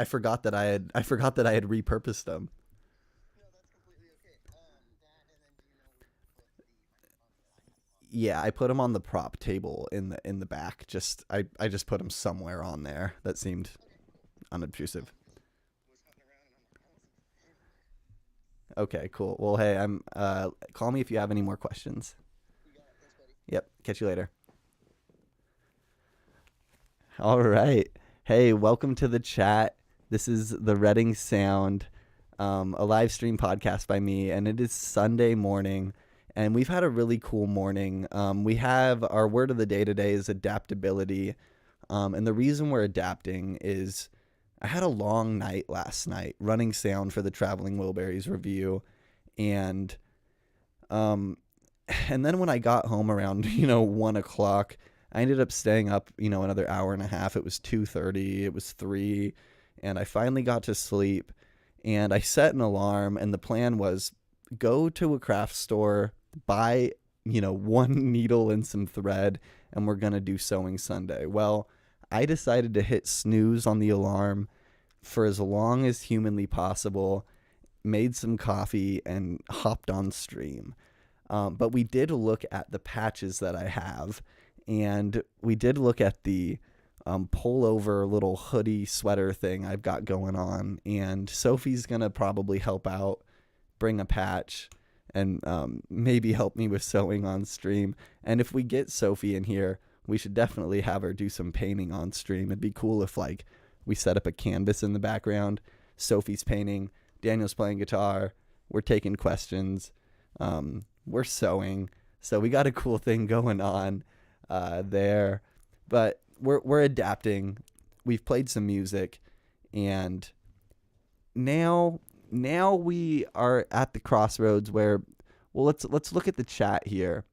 forgot that I had repurposed them. No, that's completely okay. That and then do you know where you put the microphones that I had on? Yeah, I put them on the prop table in the back. I just put them somewhere on there that seemed unobtrusive. Was hunting around and I'm like, oh, this is Okay, cool. Well, hey, I'm call me if you have any more questions. You got it. Thanks, buddy. Yep, catch you later. All right. Hey, welcome to the chat. This is the Reading Sound, a live stream podcast by me, and it is Sunday morning, and we've had a really cool morning. We have our word of the day today is adaptability, and the reason we're adapting is I had a long night last night running sound for the Traveling Wilburys review, and then when I got home around 1 o'clock, I ended up staying up another hour and a half. It was 2:30, it was 3, and I finally got to sleep, and I set an alarm, and the plan was go to a craft store, buy one needle and some thread, and we're gonna do Sewing Sunday. Well, I decided to hit snooze on the alarm for as long as humanly possible, made some coffee, and hopped on stream. But we did look at the patches that I have, and we did look at the pullover little hoodie sweater thing I've got going on, and Sophie's going to probably help out, bring a patch, and maybe help me with sewing on stream. And if we get Sophie in here, we should definitely have her do some painting on stream. It'd be cool if we set up a canvas in the background, Sophie's painting, Daniel's playing guitar, we're taking questions, we're sewing. So we got a cool thing going on there, but we're adapting. We've played some music, and now we are at the crossroads where, well, let's look at the chat here.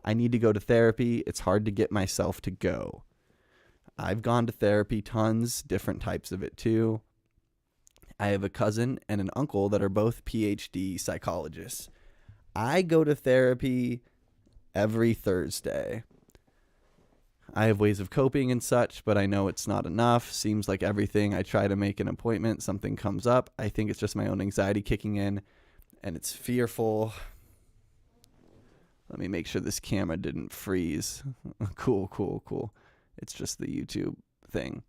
I need to go to therapy. It's hard to get myself to go. I've gone to therapy tons, different types of it too. I have a cousin and an uncle that are both PhD psychologists. I go to therapy every Thursday. I have ways of coping and such, but I know it's not enough. Seems like everything I try to make an appointment, something comes up. I think it's just my own anxiety kicking in, and it's fearful. Let me make sure this camera didn't freeze. Cool. It's just the YouTube thing.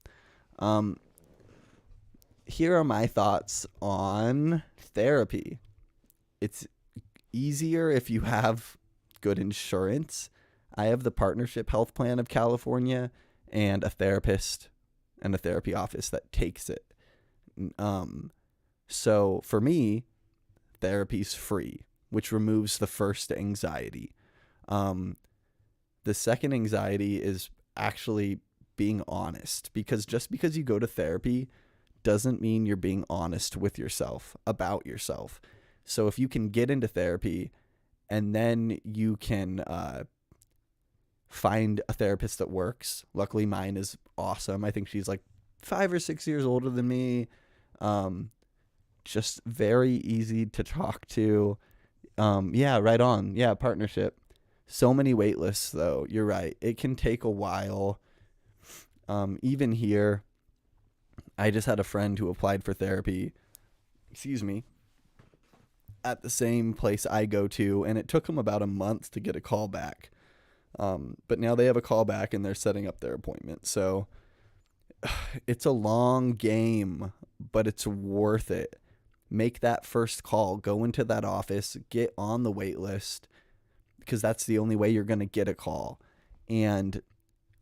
Here are my thoughts on therapy. It's easier if you have good insurance. I have the Partnership Health Plan of California and a therapist and a therapy office that takes it. So for me, therapy's free, which removes the first anxiety. The second anxiety is actually being honest, because just because you go to therapy doesn't mean you're being honest with yourself about yourself. So if you can get into therapy and then you can find a therapist that works. Luckily, mine is awesome. I think she's like 5 or 6 years older than me. Just very easy to talk to. Yeah, right on. Yeah, partnership. So many wait lists, though. You're right. It can take a while. Even here, I just had a friend who applied for therapy, at the same place I go to, and it took him about a month to get a call back. But now they have a call back and they're setting up their appointment. So it's a long game, but it's worth it. Make that first call, go into that office, get on the wait list, because that's the only way you're going to get a call, and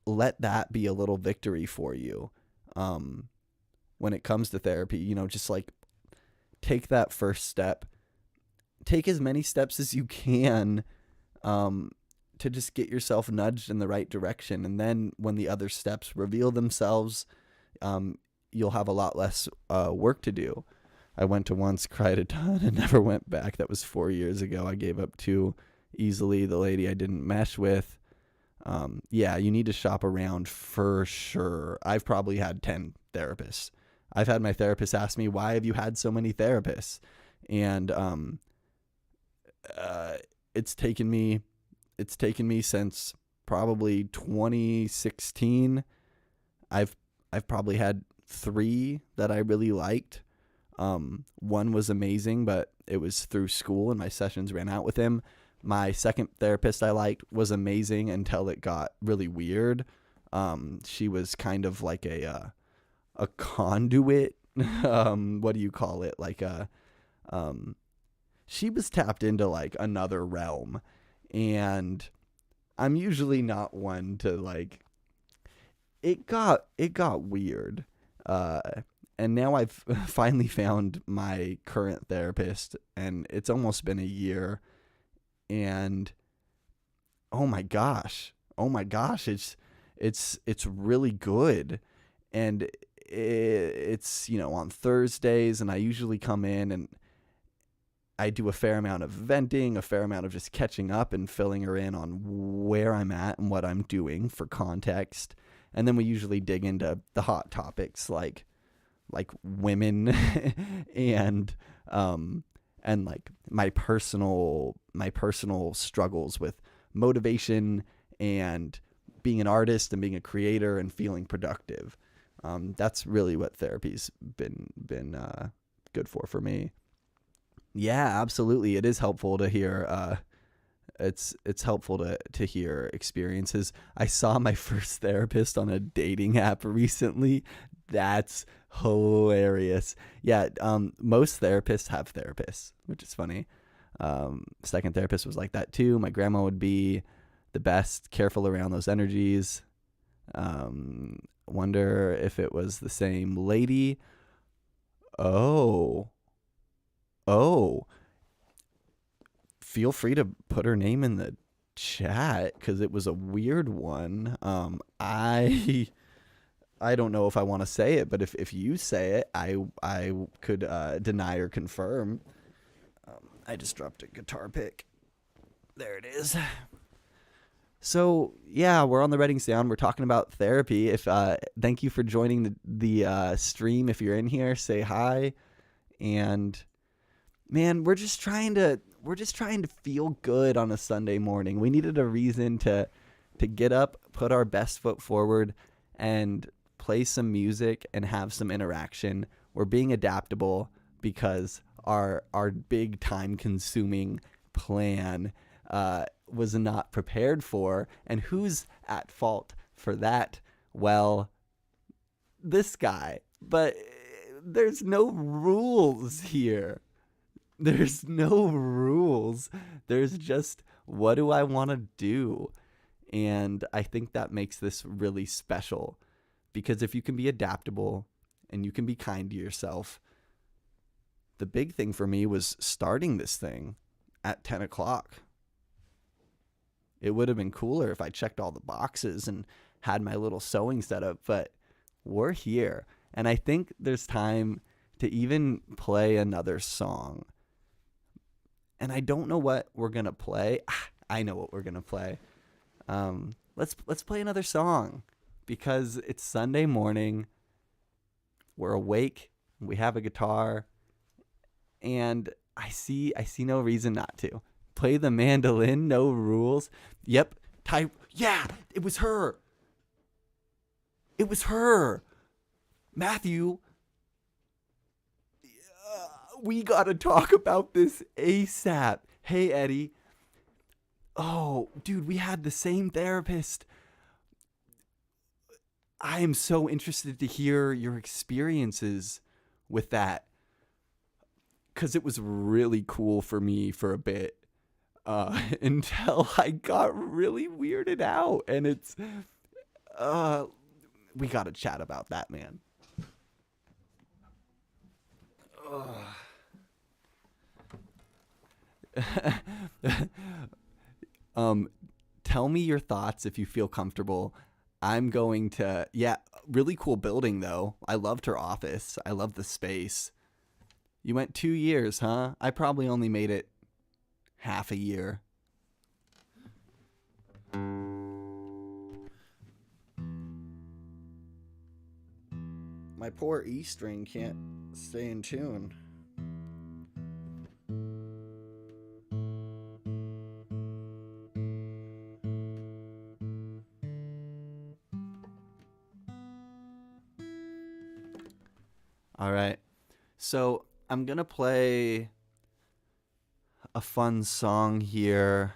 let that be a little victory for you. When it comes to therapy, just like take that first step, take as many steps as you can, to just get yourself nudged in the right direction. And then when the other steps reveal themselves, you'll have a lot less work to do. I went to once, cried a ton, and never went back. That was 4 years ago. I gave up too easily. The lady I didn't mesh with. Yeah, you need to shop around for sure. I've probably had 10 therapists. I've had my therapist ask me, why have you had so many therapists? And it's taken me since probably 2016. I've probably had 3 that I really liked. One was amazing, but it was through school and my sessions ran out with him. My second therapist I liked was amazing until it got really weird. She was kind of like a conduit. What do you call it? Like she was tapped into like another realm. And I'm usually not one to like, it got weird. And now I've finally found my current therapist, and it's almost been a year, and oh my gosh, it's really good. And it's, on Thursdays, and I usually come in and I do a fair amount of venting, a fair amount of just catching up and filling her in on where I'm at and what I'm doing for context. And then we usually dig into the hot topics like women and like my personal struggles with motivation and being an artist and being a creator and feeling productive. That's really what therapy's been good for me. Yeah, absolutely. It is helpful to hear. It's helpful to hear experiences. I saw my first therapist on a dating app recently. That's hilarious. Yeah, most therapists have therapists, which is funny. Second therapist was like that too. My grandma would be the best, careful around those energies. Wonder if it was the same lady. Oh, feel free to put her name in the chat, because it was a weird one. I don't know if I want to say it, but if you say it, I could deny or confirm. I just dropped a guitar pick. There it is. So yeah, we're on the Reading Sound. We're talking about therapy. If thank you for joining the stream. If you're in here, say hi. And man, we're just trying to we're just trying to feel good on a Sunday morning. We needed a reason to get up, put our best foot forward, and play some music and have some interaction. We're being adaptable because our big time-consuming plan was not prepared for. And who's at fault for that? Well, this guy. But there's no rules here. There's no rules. There's just, what do I want to do? And I think that makes this really special, because if you can be adaptable and you can be kind to yourself, the big thing for me was starting this thing at 10 o'clock. It would have been cooler if I checked all the boxes and had my little sewing setup, but we're here. And I think there's time to even play another song. And I don't know what we're going to play. I know what we're going to play. Let's play another song, because it's Sunday morning. We're awake. We have a guitar, and I see no reason not to play the mandolin. No rules. Yep. Yeah, it was her. It was her. Matthew. We gotta talk about this ASAP. Hey, Eddie. Oh, dude, we had the same therapist. I am so interested to hear your experiences with that, because it was really cool for me for a bit, until I got really weirded out. And it's, we got to chat about that, man. Tell me your thoughts if you feel comfortable. I'm going to, really cool building though. I loved her office. I love the space. You went 2 years, huh? I probably only made it half a year. My poor E string can't stay in tune. All right, so I'm going to play a fun song here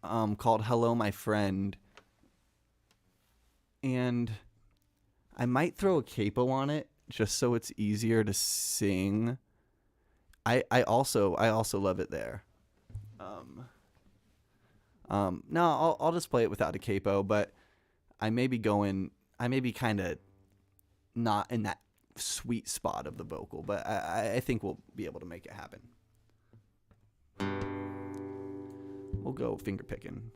called Hello, My Friend. And I might throw a capo on it just so it's easier to sing. I also love it there. No, I'll just play it without a capo, but I may be kind of not in that sweet spot of the vocal, but I think we'll be able to make it happen. We'll go finger picking.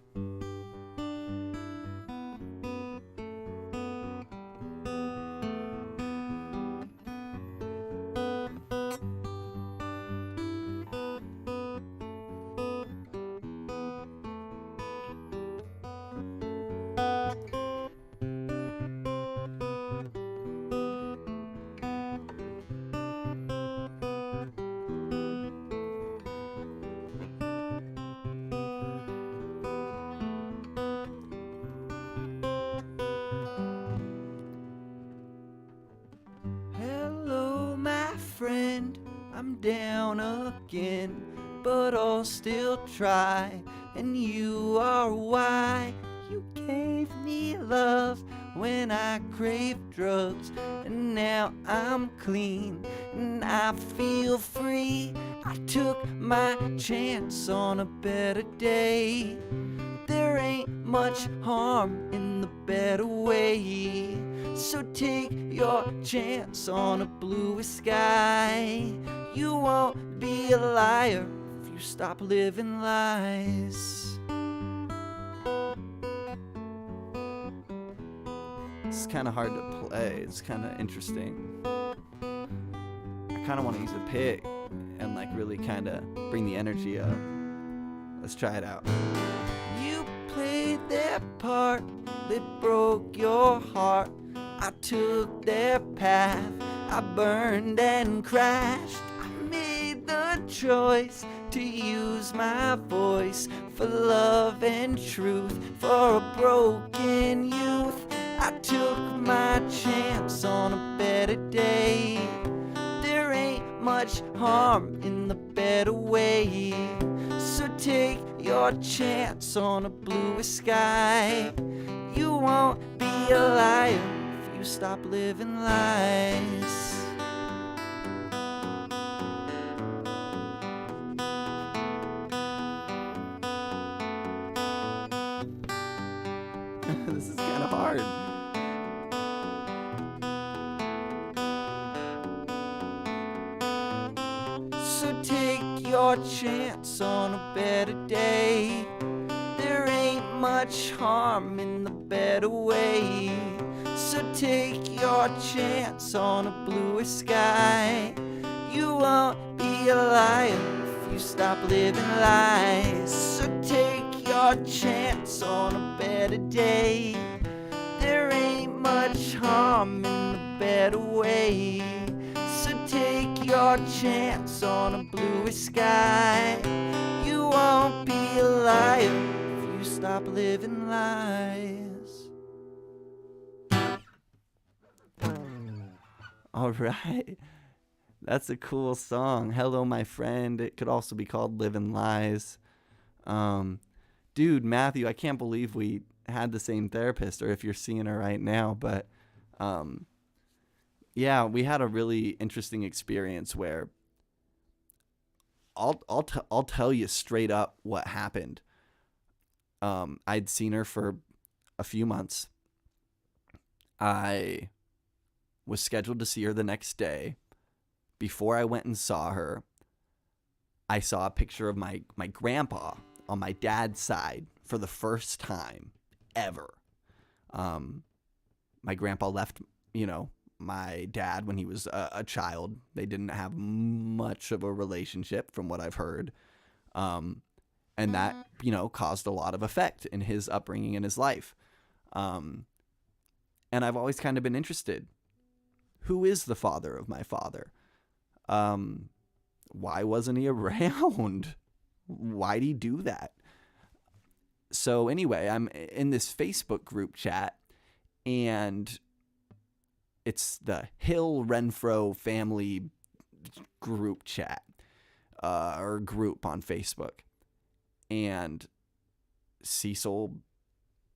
Friend, I'm down again, but I'll still try. And you are why you gave me love when I craved drugs. And now I'm clean and I feel free. I took my chance on a better day. There ain't much harm in the better way. So take your chance on a bluer sky. You won't be a liar if you stop living lies. It's kind of hard to play. It's kind of interesting. I kind of want to use a pick and like really kind of bring the energy up. Let's try it out. You played their part, it broke your heart. I took their path, I burned and crashed. I the choice to use my voice for love and truth, for a broken youth. I took my chance on a better day. There ain't much harm in the better way. So take your chance on a bluer sky. You won't be a liar if you stop living lies. This is kind of hard. So take your chance on a better day. There ain't much harm in the better way. So take your chance on a bluer sky. You won't be a liar if you stop living lies. So take your chance on a better day. There ain't much harm in the better way. So take your chance on a bluer sky. You won't be a liar if you stop living lies. All right. That's a cool song. Hello, my friend. It could also be called Living Lies. Dude, Matthew, I can't believe we had the same therapist, or if you're seeing her right now, but yeah, we had a really interesting experience where I'll tell you straight up what happened. I'd seen her for a few months. I was scheduled to see her the next day. Before I went and saw her, I saw a picture of my grandpa on my dad's side for the first time ever. My grandpa left, my dad when he was a child. They didn't have much of a relationship from what I've heard. And that, caused a lot of effect in his upbringing and his life. And I've always kind of been interested. Who is the father of my father? Why wasn't he around? Why'd he do that? So anyway, I'm in this Facebook group chat, and it's the Hill Renfro family group chat, or group on Facebook. And Cecil,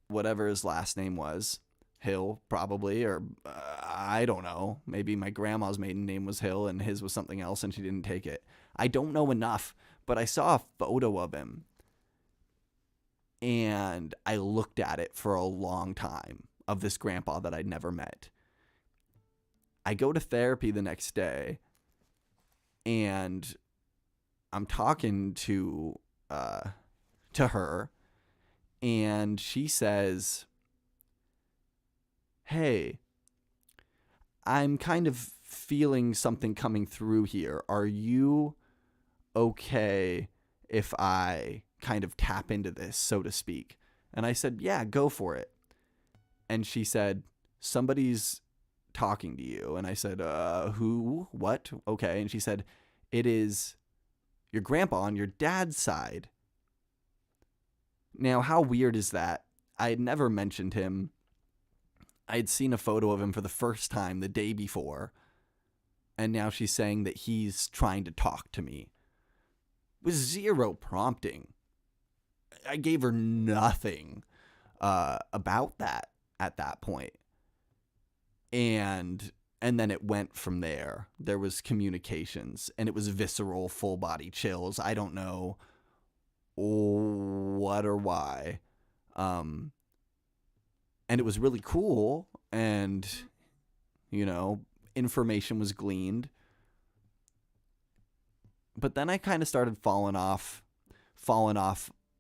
whatever his last name was, Hill probably, or I don't know. Maybe my grandma's maiden name was Hill and his was something else and she didn't take it. I don't know enough, but I saw a photo of him and I looked at it for a long time, of this grandpa that I'd never met. I go to therapy the next day and I'm talking to her, and she says, "Hey, I'm kind of feeling something coming through here. Are you okay if I kind of tap into this, so to speak?" And I said, "Yeah, go for it." And she said, "Somebody's talking to you." And I said, who? What? Okay. And she said, "It is your grandpa on your dad's side." Now, how weird is that? I had never mentioned him. I had seen a photo of him for the first time the day before. And now she's saying that he's trying to talk to me. With zero prompting. I gave her nothing about that at that point. And then it went from there. There was communications, and it was visceral, full body chills. I don't know what or why. And it was really cool, and, information was gleaned. But then I kind of started falling off,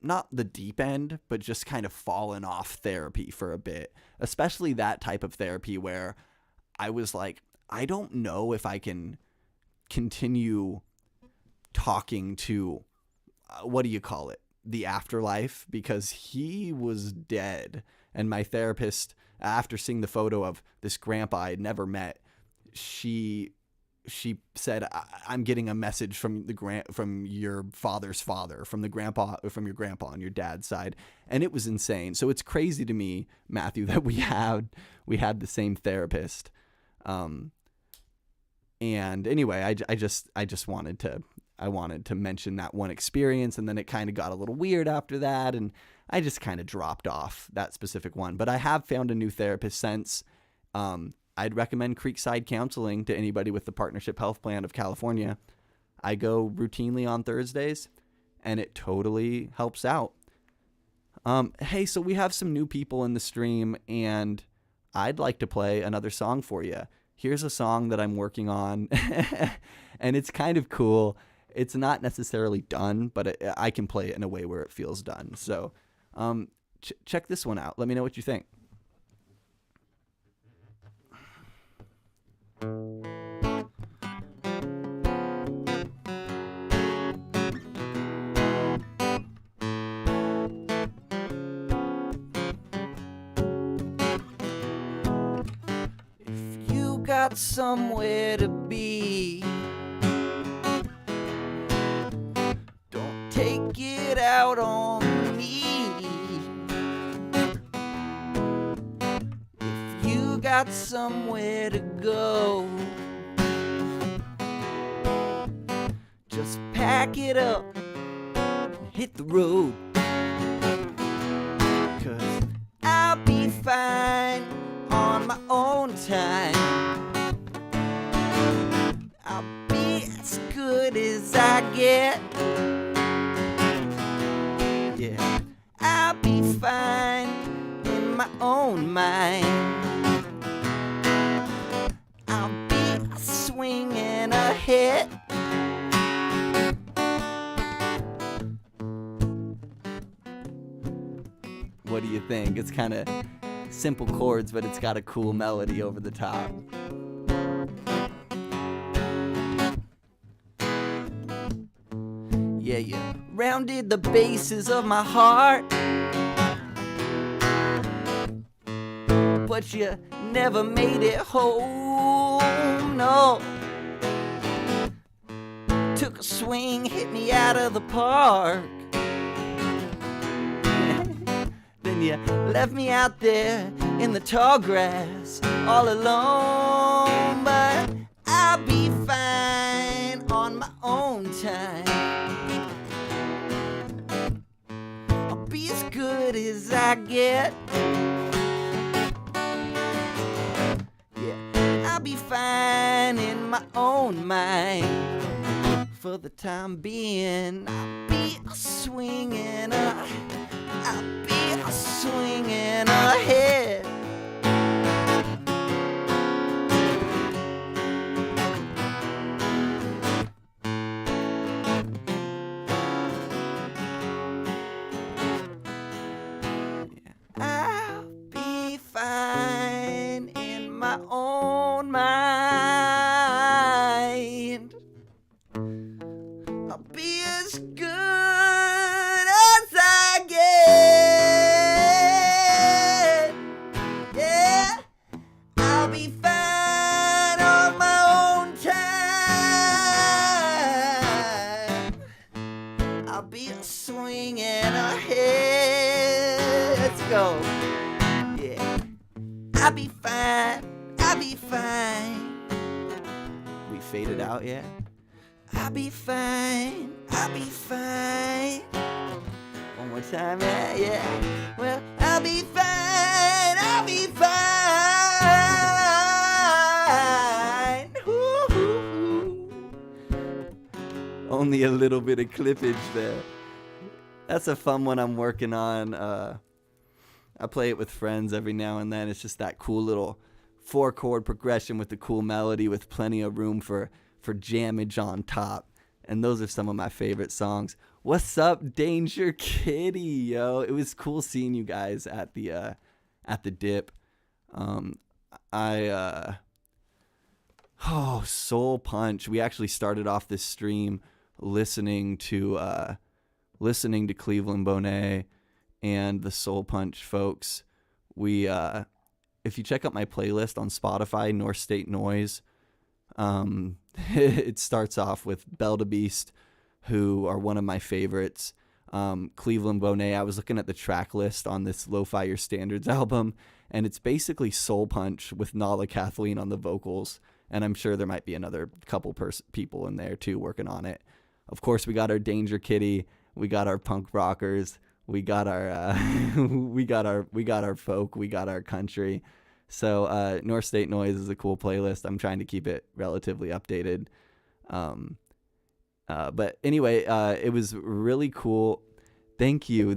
not the deep end, but just kind of falling off therapy for a bit, especially that type of therapy where I was like, I don't know if I can continue talking to, the afterlife, because he was dead. And my therapist, after seeing the photo of this grandpa I had never met, she she said, I'm getting a message from from your father's father, from your grandpa on your dad's side. And it was insane. So it's crazy to me, Matthew, that we had the same therapist. And anyway, I just wanted to mention that one experience, and then it kind of got a little weird after that, and I just kind of dropped off that specific one. But I have found a new therapist since. I'd recommend Creekside Counseling to anybody with the Partnership Health Plan of California. I go routinely on Thursdays, and it totally helps out. Hey, so we have some new people in the stream, and I'd like to play another song for you. Here's a song that I'm working on, and it's kind of cool. It's not necessarily done, but I can play it in a way where it feels done. So check this one out. Let me know what you think. If you got somewhere to be, don't take it out on me. If you got somewhere to go, just pack it up and hit the road. 'Cause I'll be fine on my own time. I'll be as good as I get. Yeah, I'll be fine in my own mind. I'll be a swinging ahead. What do you think? It's kind of simple chords, but it's got a cool melody over the top. Yeah, you rounded the bases of my heart, but you never made it home, no. Took a swing, hit me out of the park. Then you left me out there in the tall grass all alone. But I'll be fine on my own time. I'll be as good as I get. Yeah, I'll be fine in my own mind. For the time being, I'll be a swinging ahead. I'll be fine in my own mind. I'll be as good as I get. Yeah, I'll be fine on my own time. I'll be a swinging ahead. Let's go. Yeah, I'll be fine. I'll be fine. We faded out yet? I'll be fine, I'll be fine. One more time, yeah, yeah. Well, I'll be fine, I'll be fine. Woo-hoo-hoo. Only a little bit of clippage there. That's a fun one I'm working on. I play it with friends every now and then. It's just that cool little 4-chord progression with the cool melody with plenty of room for jammage on top. And those are some of my favorite songs. What's up, Danger Kitty, yo? It was cool seeing you guys at the dip. Soul Punch. We actually started off this stream listening to Cleveland Bonet and the Soul Punch folks. We if you check out my playlist on Spotify, North State Noise, It starts off with Bell to Beast, who are one of my favorites. Cleveland Bonet. I was looking at the track list on this Lo-Fi Your Standards album, and it's basically Soul Punch with Nala Kathleen on the vocals. And I'm sure there might be another couple people in there too working on it. Of course, we got our Danger Kitty, we got our punk rockers, we got our we got our folk, we got our country. So North State Noise is a cool playlist. I'm trying to keep it relatively updated. But anyway, it was really cool. Thank you.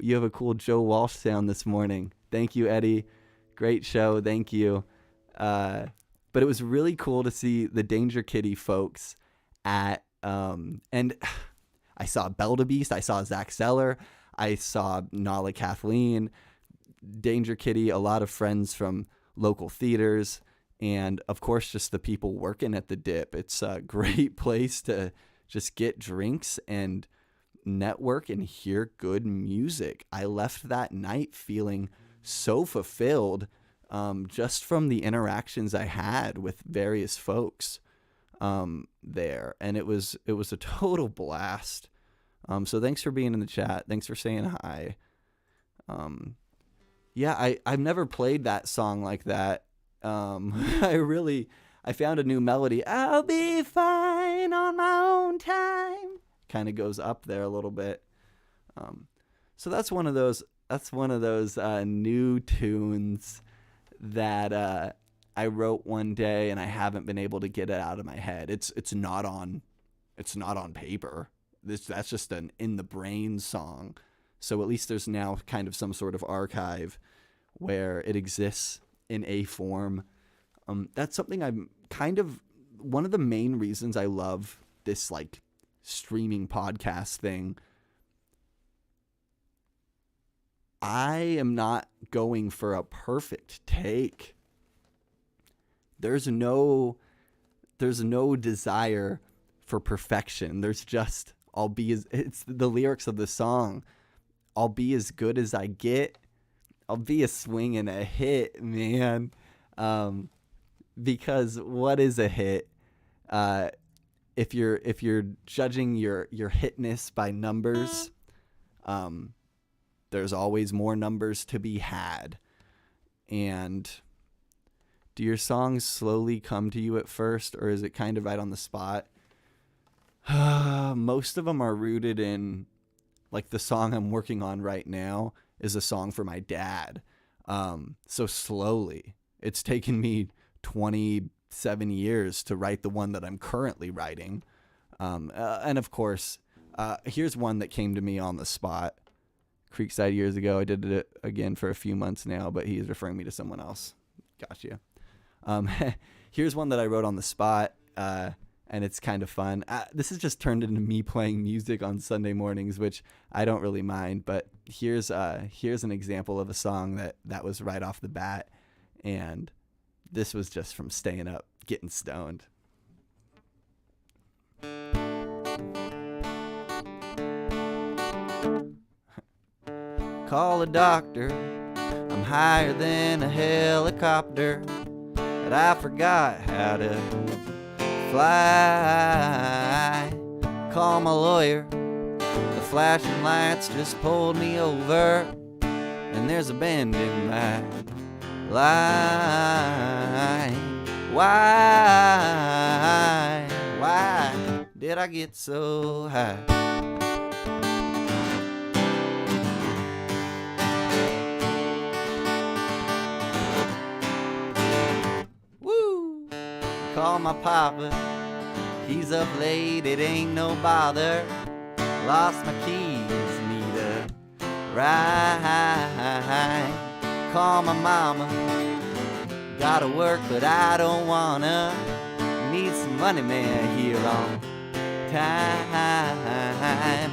You have a cool Joe Walsh sound this morning. Thank you, Eddie. Great show. Thank you. But it was really cool to see the Danger Kitty folks at, and I saw Bell to Beast. I saw Zach Zeller. I saw Nala Kathleen, Danger Kitty, a lot of friends from local theaters, and of course, just the people working at the Dip. It's a great place to just get drinks and network and hear good music. I left that night feeling so fulfilled, just from the interactions I had with various folks there, and it was a total blast. So thanks for being in the chat. Thanks for saying hi. Yeah, I've never played that song like that. I found a new melody. I'll be fine on my own time. Kind of goes up there a little bit. So that's one of those new tunes that I wrote one day, and I haven't been able to get it out of my head. It's not on paper. That's just an in the brain song. So at least there's now kind of some sort of archive where it exists in a form. That's something I'm kind of, one of the main reasons I love this like streaming podcast thing. I am not going for a perfect take. There's no desire for perfection. There's just, it's the lyrics of the song. I'll be as good as I get. I'll be a swing and a hit, man. Because what is a hit? If you're judging your hitness by numbers, there's always more numbers to be had. And do your songs slowly come to you at first, or is it kind of right on the spot? Most of them are rooted in, like, the song I'm working on right now is a song for my dad. So slowly, it's taken me 27 years to write the one that I'm currently writing. And of course, here's one that came to me on the spot. Creekside years ago. I did it again for a few months now, but he's referring me to someone else. Gotcha. Here's one that I wrote on the spot, and it's kind of fun. This has just turned into me playing music on Sunday mornings, which I don't really mind, but here's an example of a song that was right off the bat, and this was just from staying up, getting stoned. Call a doctor, I'm higher than a helicopter, but I forgot how to fly. Call my lawyer, the flashing lights just pulled me over, and there's a bend in my line. Why did I get so high? Woo! Call my papa, he's up late, it ain't no bother. Lost my keys, need a ride. Call my mama, gotta work but I don't wanna. Need some money, man, here on time.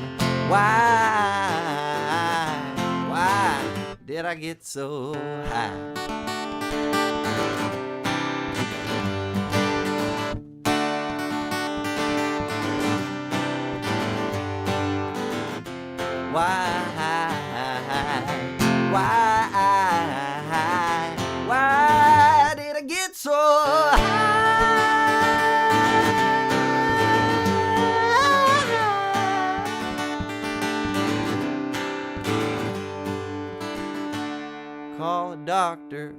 Why did I get so high? Why did I get so high? doctor.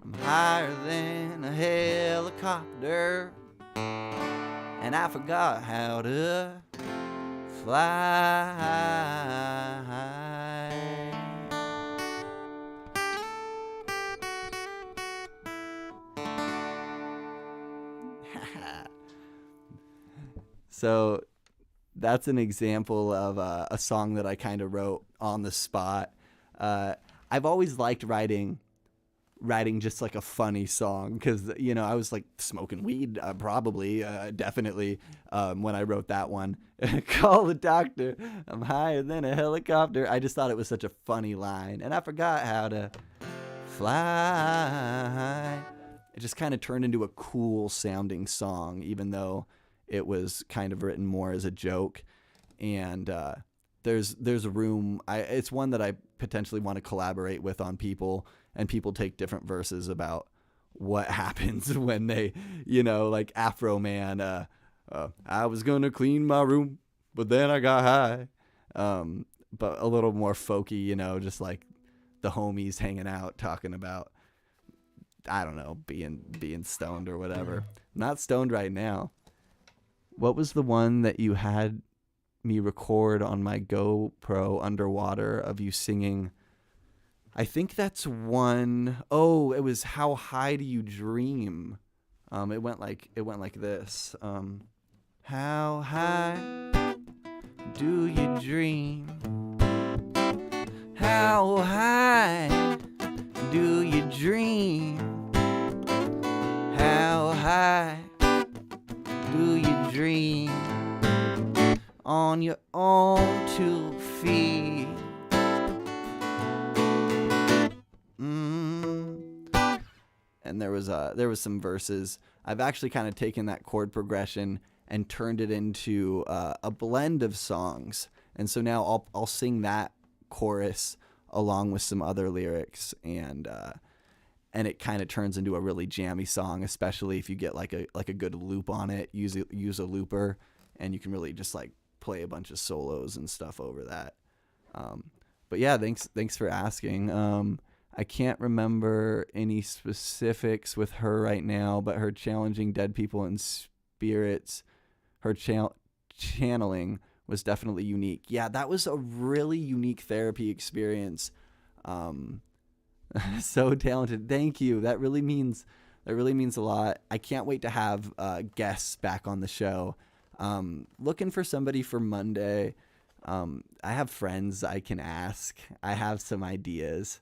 I'm higher than a helicopter. And I forgot how to fly. So that's an example of a song that I kind of wrote on the spot. I've always liked writing just like a funny song because, you know, I was like smoking weed definitely when I wrote that one. Call the doctor, I'm higher than a helicopter. I just thought it was such a funny line, and I forgot how to fly. It just kind of turned into a cool sounding song, even though it was kind of written more as a joke. And there's room. It's one that I potentially want to collaborate with on people, and people take different verses about what happens when they, you know, like Afro Man, I was going to clean my room, but then I got high. But a little more folky, you know, just like the homies hanging out talking about, I don't know, being stoned or whatever. I'm not stoned right now. What was the one that you had me record on my GoPro underwater of you singing? I think that's one. Oh, it was How High Do You Dream? It went like this. How high do you dream? How high do you dream? How high do you dream? On your own 2 feet. And there was some verses. I've actually kind of taken that chord progression and turned it into a blend of songs. And so now I'll sing that chorus along with some other lyrics, and it kind of turns into a really jammy song, especially if you get like a good loop on it. Use a looper, and you can really just like play a bunch of solos and stuff over that. But yeah, thanks for asking. I can't remember any specifics with her right now, but her challenging dead people and spirits, her channeling was definitely unique. Yeah, that was a really unique therapy experience. So talented. Thank you. That really means a lot. I can't wait to have guests back on the show. Looking for somebody for Monday. I have friends I can ask. I have some ideas.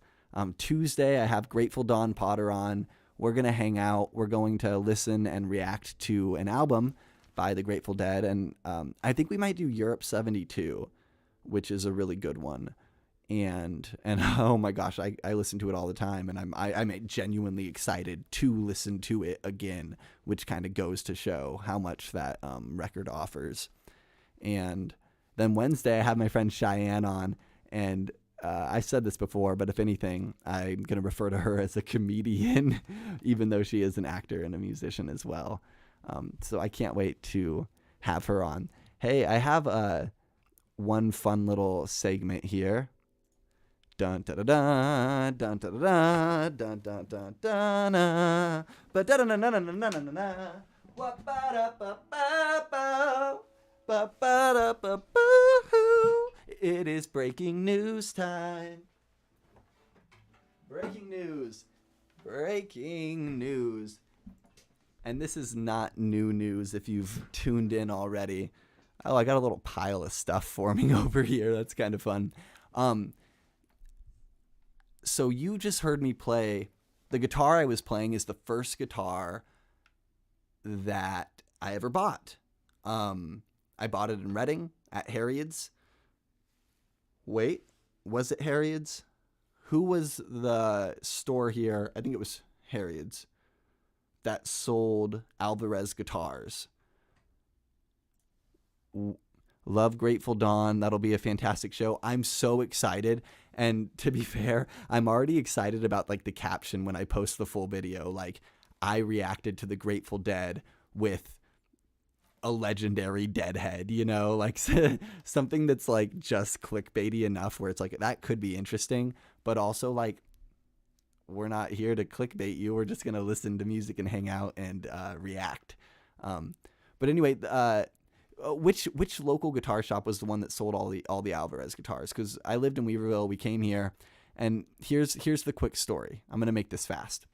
Tuesday, I have Grateful Dawn Potter on. We're going to hang out. We're going to listen and react to an album by the Grateful Dead. And I think we might do Europe 72, which is a really good one. And oh my gosh, I listen to it all the time. And I'm genuinely excited to listen to it again, which kind of goes to show how much that record offers. And then Wednesday, I have my friend Cheyenne on. And I said this before, but if anything, I'm going to refer to her as a comedian, even though she is an actor and a musician as well. So I can't wait to have her on. Hey, I have one fun little segment here. Dun da da da dun da da dun dun dun dun but da da da da da da da da. What ba da ba ba ba ba ba da ba boo. It is breaking news time. Breaking news. Breaking news. And this is not new news if you've tuned in already. Oh, I got a little pile of stuff forming over here. That's kind of fun. So you just heard me play. The guitar I was playing is the first guitar that I ever bought. I bought it in Reading at Harriet's. Wait, was it Harriet's? Who was the store here? I think it was Harriet's that sold Alvarez guitars. Love Grateful Dawn. That'll be a fantastic show. I'm so excited. And to be fair, I'm already excited about like the caption when I post the full video. Like, I reacted to the Grateful Dead with a legendary deadhead, you know, like something that's like just clickbaity enough where it's like that could be interesting, but also like we're not here to clickbait you. We're just going to listen to music and hang out and react. But anyway, which local guitar shop was the one that sold all the Alvarez guitars? Because I lived in Weaverville. We came here, and here's the quick story. I'm going to make this fast.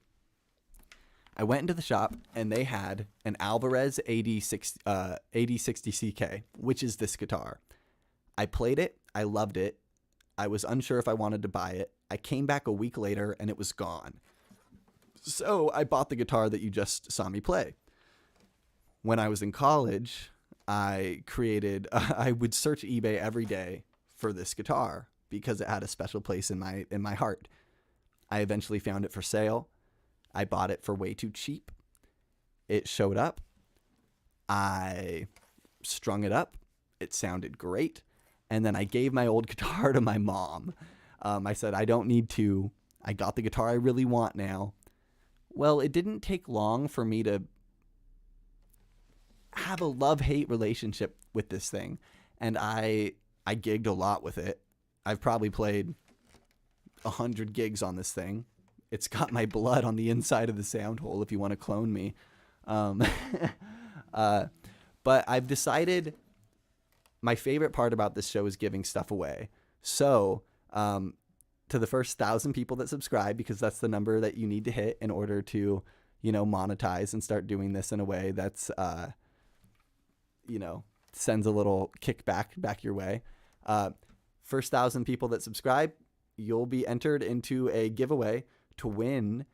I went into the shop, and they had an Alvarez AD60CK, which is this guitar. I played it. I loved it. I was unsure if I wanted to buy it. I came back a week later, and it was gone. So I bought the guitar that you just saw me play. When I was in college, I would search eBay every day for this guitar because it had a special place in my heart. I eventually found it for sale. I bought it for way too cheap. It showed up. I strung it up. It sounded great. And then I gave my old guitar to my mom. I said, I don't need to. I got the guitar I really want now. Well, it didn't take long for me to have a love-hate relationship with this thing. And I gigged a lot with it. I've probably played 100 gigs on this thing. It's got my blood on the inside of the sound hole if you want to clone me. But I've decided my favorite part about this show is giving stuff away. So to the first 1,000 people that subscribe, because that's the number that you need to hit in order to, monetize and start doing this in a way that's, sends a little kickback back your way. First 1,000 people that subscribe, you'll be entered into a giveaway to win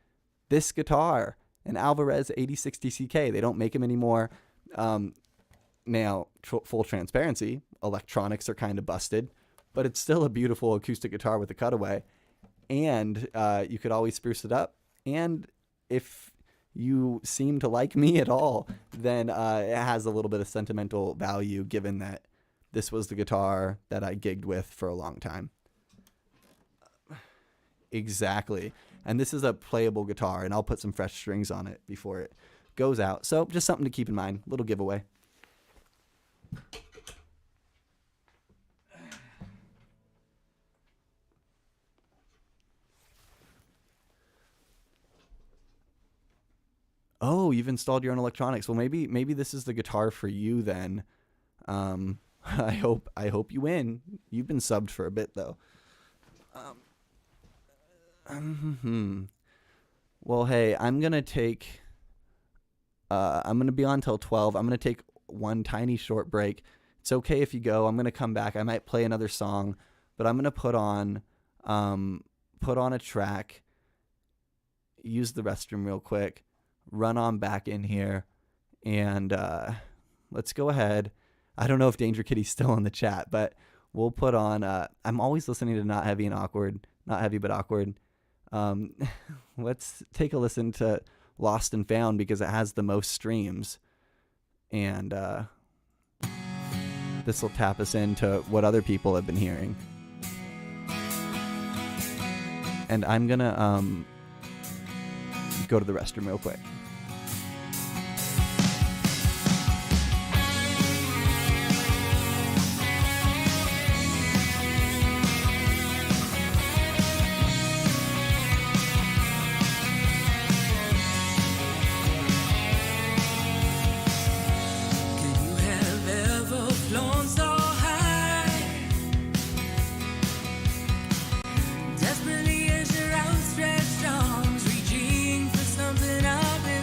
this guitar, an Alvarez 8060CK. They don't make them anymore. Now, full transparency, electronics are kind of busted, but it's still a beautiful acoustic guitar with a cutaway, and you could always spruce it up. And if you seem to like me at all, then it has a little bit of sentimental value, given that this was the guitar that I gigged with for a long time. Exactly. And this is a playable guitar, and I'll put some fresh strings on it before it goes out. So just something to keep in mind, little giveaway. Oh, you've installed your own electronics. Well, maybe this is the guitar for you then. I hope you win. You've been subbed for a bit though. Well, hey, I'm gonna be on till 12. I'm gonna take one tiny short break. It's okay if you go. I'm gonna come back. I might play another song, but I'm gonna put on a track, use the restroom real quick, run on back in here, and let's go ahead. I don't know if Danger Kitty's still in the chat, but we'll put on I'm always listening to Not Heavy and Awkward, Not Heavy but Awkward. Let's take a listen to Lost and Found because it has the most streams, and this will tap us into what other people have been hearing. And I'm gonna go to the restroom real quick. Desperately as your outstretched arms, reaching for something I've been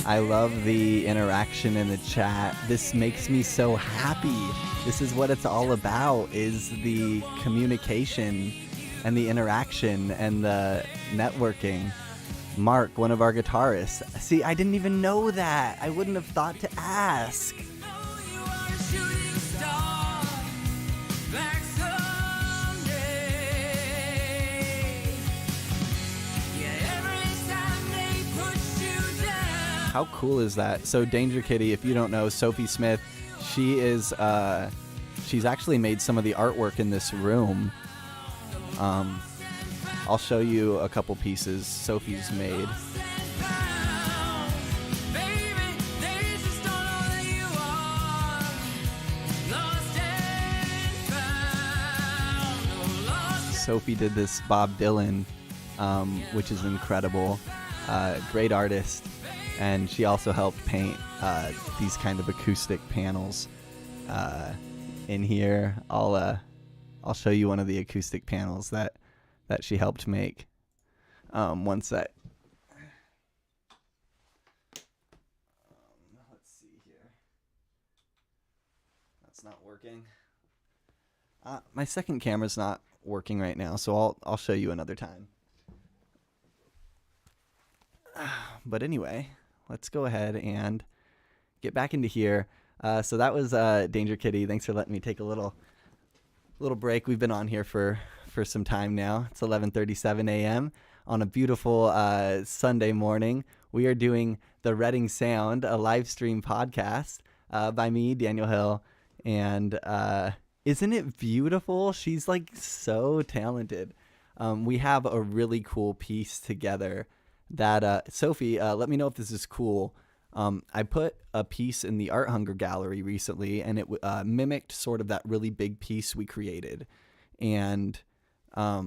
I love the interaction in the chat. This makes me so happy. This is what it's all about, is the communication and the interaction and the networking. Mark, one of our guitarists. See, I didn't even know that. I wouldn't have thought to ask. How cool is that? So Danger Kitty, if you don't know, Sophie Smith, she is she's actually made some of the artwork in this room. I'll show you a couple pieces Sophie's made. Sophie did this Bob Dylan, which is incredible. Great artist. And she also helped paint these kind of acoustic panels in here. I'll show you one of the acoustic panels that she helped make. One sec. Let's see here. That's not working. My second camera's not working right now, so I'll show you another time. But anyway, let's go ahead and get back into here. So that was Danger Kitty. Thanks for letting me take a little break. We've been on here for some time now. It's 11:37 a.m. on a beautiful Sunday morning. We are doing the Reading Sound, a live stream podcast by me, Daniel Hill, and isn't it beautiful? She's like so talented. We have a really cool piece together that Sophie, let me know if this is cool. I put a piece in the Art Hunger Gallery recently, and it mimicked sort of that really big piece we created, and a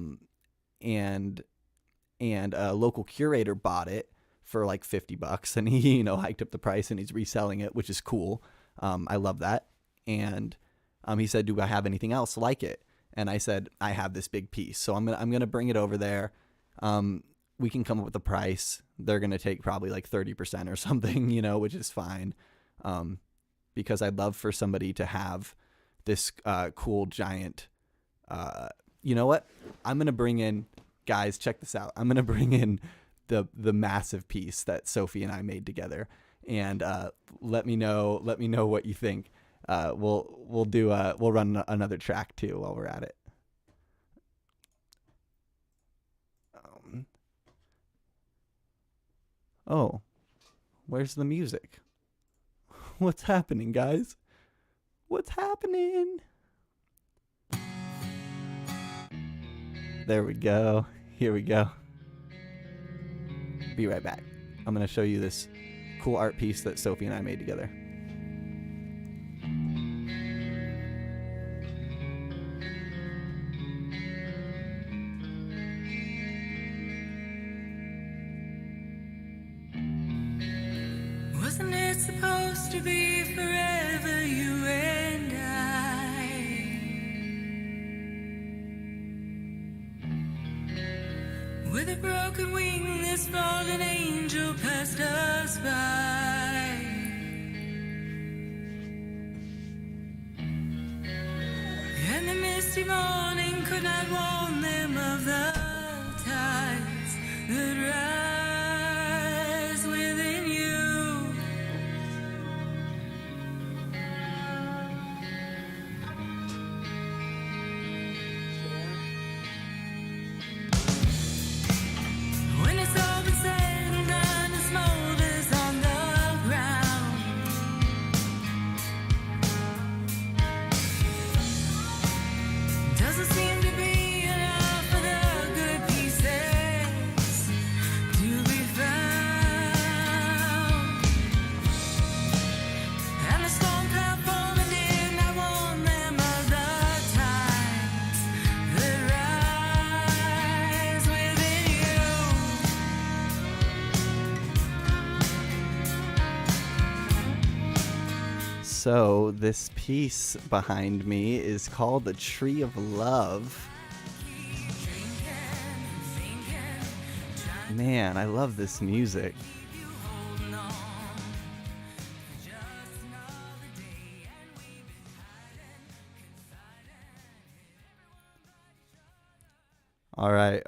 local curator bought it for like $50, and he hiked up the price, and he's reselling it, which is cool. I love that. And he said, "Do I have anything else like it?" And I said, "I have this big piece, so I'm gonna bring it over there. We can come up with a price. They're going to take probably like 30% or something, which is fine. Because I'd love for somebody to have this cool giant, you know what? I'm going to bring in, guys, check this out. I'm going to bring in the massive piece that Sophie and I made together, and let me know what you think. We'll run another track too while we're at it. Oh, where's the music? What's happening, guys? What's happening? There we go. Here we go. Be right back. I'm going to show you this cool art piece that Sophie and I made together. Wasn't it supposed to be forever, you and I? With a broken wing, this fallen angel passed us by. And the misty morning could not warn them of the tides that rise within you. When it's all been said and done, it smolders on the ground. Doesn't seem to be enough for the good pieces to be found. And the storm cloud forming did not warn them of the tides that rise within you. So this piece behind me is called The Tree of Love. Man, I love this music. All right.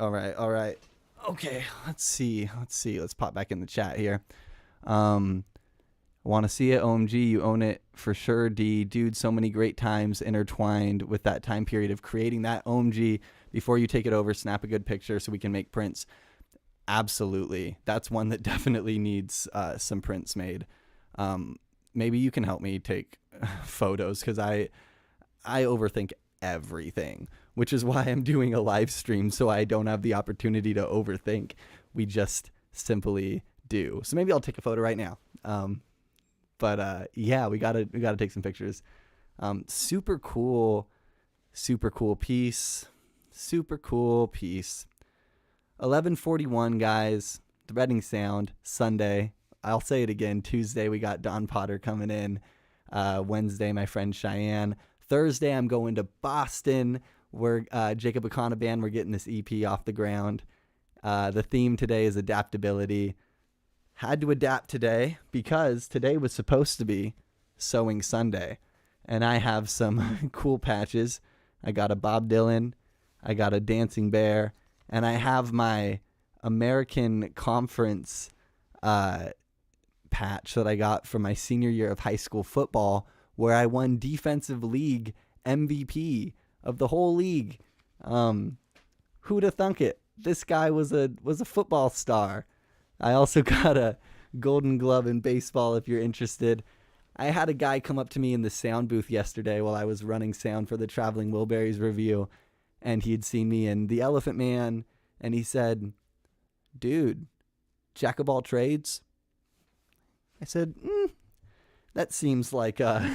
Okay, let's see. Let's pop back in the chat here. Want to see it, OMG? You own it for sure, D. Dude, so many great times intertwined with that time period of creating that, OMG. Before you take it over, snap a good picture so we can make prints. Absolutely. That's one that definitely needs some prints made. Maybe you can help me take photos, because I overthink everything, which is why I'm doing a live stream, so I don't have the opportunity to overthink. We just simply do. So maybe I'll take a photo right now. Yeah, we gotta take some pictures. Super cool piece. 11:41, guys. The Reading Sound, Sunday. I'll say it again. Tuesday, we got Don Potter coming in. Wednesday, my friend Cheyenne. Thursday, I'm going to Boston. We're Jacob Akana Band. We're getting this EP off the ground. The theme today is adaptability. Had to adapt today because today was supposed to be Sewing Sunday. And I have some cool patches. I got a Bob Dylan. I got a Dancing Bear. And I have my American Conference patch that I got from my senior year of high school football, where I won Defensive League MVP of the whole league. Who'da thunk it? This guy was a football star. I also got a Golden Glove in baseball if you're interested. I had a guy come up to me in the sound booth yesterday while I was running sound for the Traveling Wilburys review, and he'd seen me in The Elephant Man, and he said, "Dude, jack of all trades?" I said, that seems like a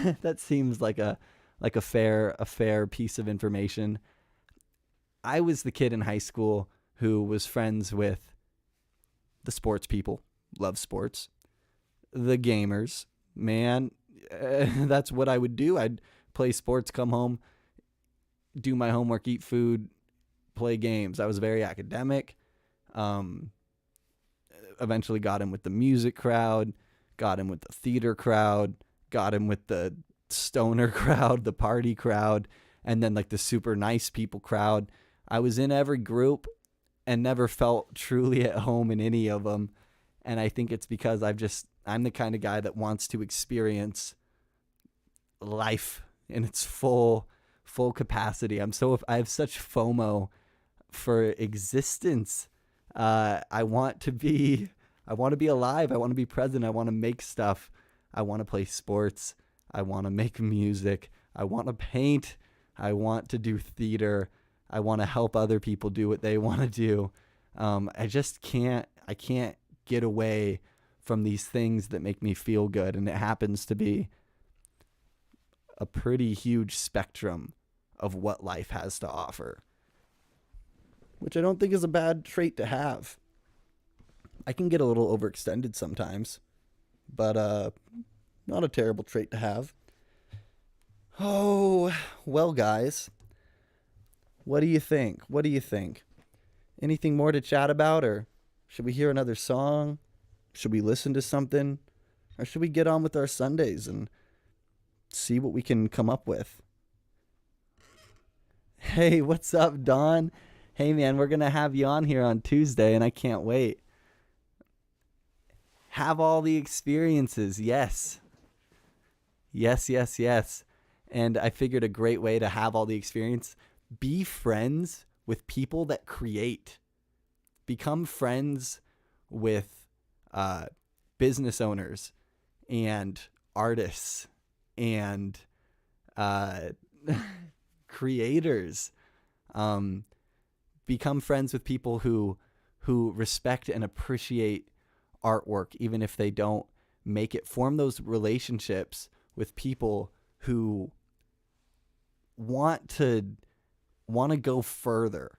fair piece of information. I was the kid in high school who was friends with the sports people, love sports, the gamers. Man, that's what I would do. I'd play sports, come home, do my homework, eat food, play games. I was very academic. Eventually got in with the music crowd, got in with the theater crowd, got in with the stoner crowd, the party crowd, and then like the super nice people crowd. I was in every group and never felt truly at home in any of them. And I think it's because I'm the kind of guy that wants to experience life in its full capacity. I have such FOMO for existence. I want to be alive. I want to be present. I want to make stuff. I want to play sports. I want to make music. I want to paint. I want to do theater. I want to help other people do what they want to do. I can't get away from these things that make me feel good. And it happens to be a pretty huge spectrum of what life has to offer, which I don't think is a bad trait to have. I can get a little overextended sometimes, but not a terrible trait to have. Oh, well, guys, what do you think? Anything more to chat about, or should we hear another song? Should we listen to something? Or should we get on with our Sundays and see what we can come up with? Hey, what's up, Don? Hey, man, we're going to have you on here on Tuesday, and I can't wait. Have all the experiences, yes. Yes. And I figured a great way to have all the experience, be friends with people that create. Become friends with business owners and artists and creators. Become friends with people who respect and appreciate artwork, even if they don't make it. Form those relationships with people who want to go further,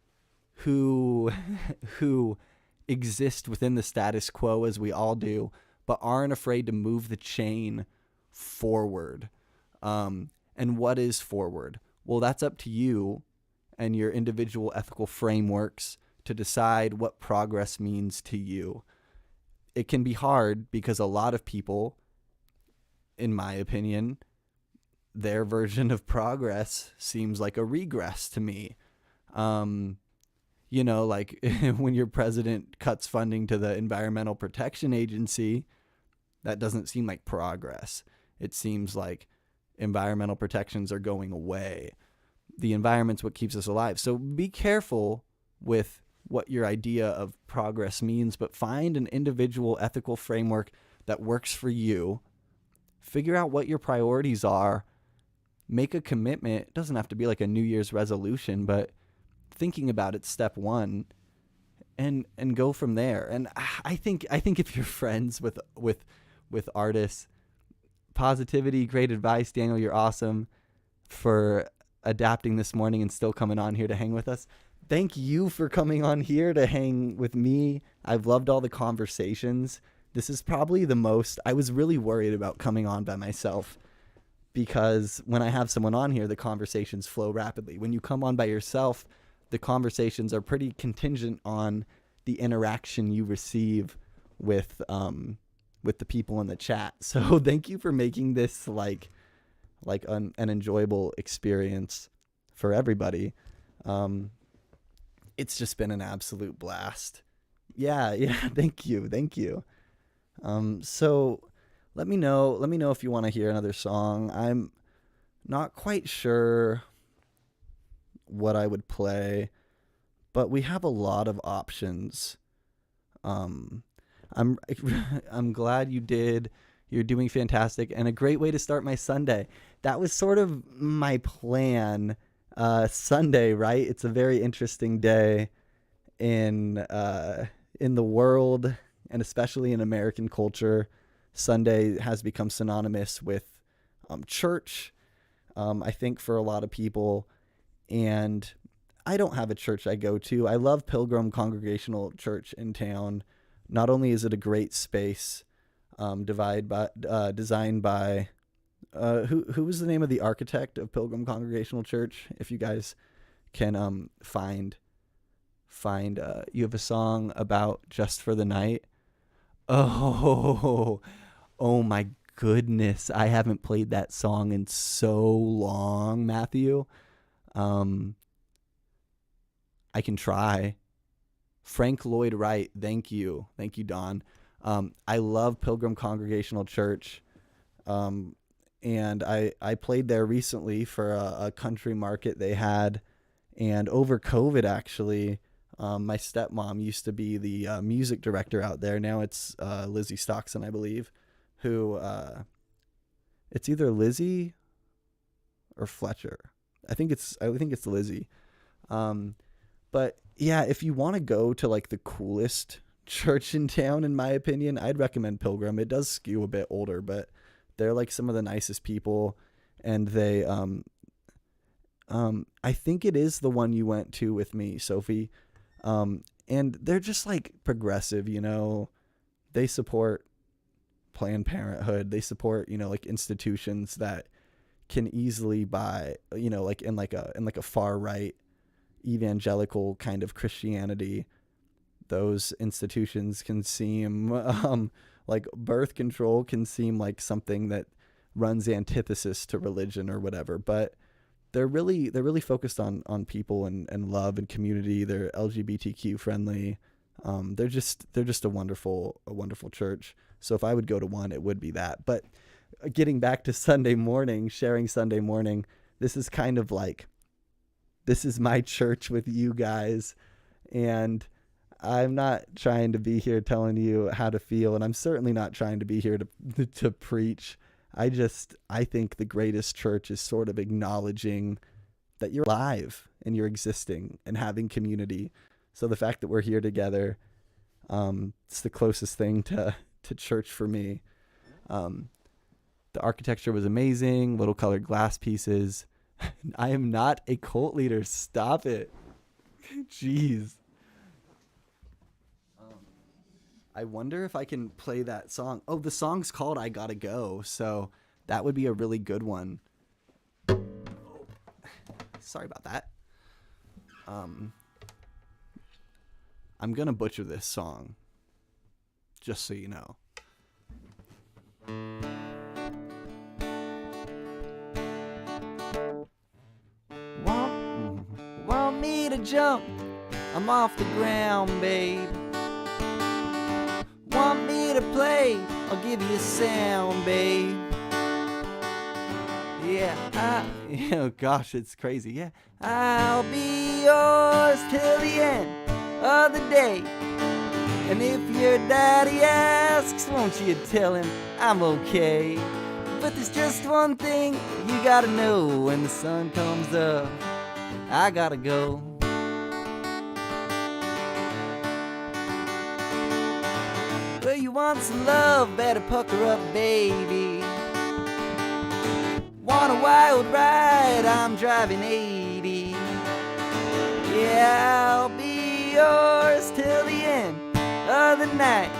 who exist within the status quo as we all do, but aren't afraid to move the chain forward. And what is forward? Well, that's up to you and your individual ethical frameworks to decide what progress means to you. It can be hard because a lot of people, in my opinion, their version of progress seems like a regress to me. You know, like when your president cuts funding to the Environmental Protection Agency, that doesn't seem like progress. It seems like environmental protections are going away. The environment's what keeps us alive. So be careful with what your idea of progress means, but find an individual ethical framework that works for you. Figure out what your priorities are. Make a commitment. It doesn't have to be like a New Year's resolution, but thinking about it, step one, and go from there. And I think if you're friends with artists, positivity, great advice, Daniel, you're awesome for adapting this morning and still coming on here to hang with us. Thank you for coming on here to hang with me. I've loved all the conversations. This is probably the most, I was really worried about coming on by myself, because when I have someone on here, the conversations flow rapidly. When you come on by yourself, the conversations are pretty contingent on the interaction you receive with the people in the chat. So thank you for making this like an enjoyable experience for everybody. It's just been an absolute blast. Yeah. Thank you. So let me know if you want to hear another song. I'm not quite sure what I would play, but we have a lot of options. I'm glad you did. You're doing fantastic, and a great way to start my Sunday. That was sort of my plan. Sunday, right? It's a very interesting day in the world, and especially in American culture. Sunday has become synonymous with church, I think, for a lot of people. And I don't have a church I go to. I love Pilgrim Congregational Church in town. Not only is it a great space, designed by who was the name of the architect of Pilgrim Congregational Church? If you guys can find you have a song about Just for the Night. Oh my goodness, I haven't played that song in so long, Matthew. I can try. Frank Lloyd Wright, thank you, Don. I love Pilgrim Congregational Church, and I played there recently for a country market they had, and over COVID, actually, my stepmom used to be the music director out there. Now it's Lizzie Stockson, I believe, who it's either Lizzie or Fletcher. I think it's Lizzie. But yeah, if you want to go to like the coolest church in town, in my opinion, I'd recommend Pilgrim. It does skew a bit older, but they're like some of the nicest people, and they I think it is the one you went to with me, Sophie. And they're just like progressive, you know. They support Planned Parenthood. They support, you know, like institutions that can easily buy, you know, like in like a far right evangelical kind of Christianity. Those institutions can seem like birth control can seem like something that runs antithesis to religion or whatever, but they're really focused on people and love and community. They're LGBTQ friendly. They're just a wonderful church. So if I would go to one, it would be that. But getting back to Sunday morning, sharing Sunday morning, this is kind of like, this is my church with you guys. And I'm not trying to be here telling you how to feel, and I'm certainly not trying to be here to preach. I think the greatest church is sort of acknowledging that you're alive and you're existing and having community. So the fact that we're here together, it's the closest thing to church for me. The architecture was amazing, little colored glass pieces. I am not a cult leader. Stop it. Jeez. I wonder if I can play that song. Oh, the song's called I Gotta Go, so that would be a really good one. Oh, sorry about that. I'm gonna butcher this song, just so you know. Want me to jump I'm off the ground, babe. Want me to play? I'll give you a sound, babe. Yeah, oh gosh, it's crazy. Yeah, I'll be yours till the end of the day. And if your daddy asks, won't you tell him I'm okay? But there's just one thing you gotta know: when the sun comes up, I gotta go. Well, you want some love, better pucker up, baby. Want a wild ride, I'm driving 80. Yeah, I'll be yours till the end of the night.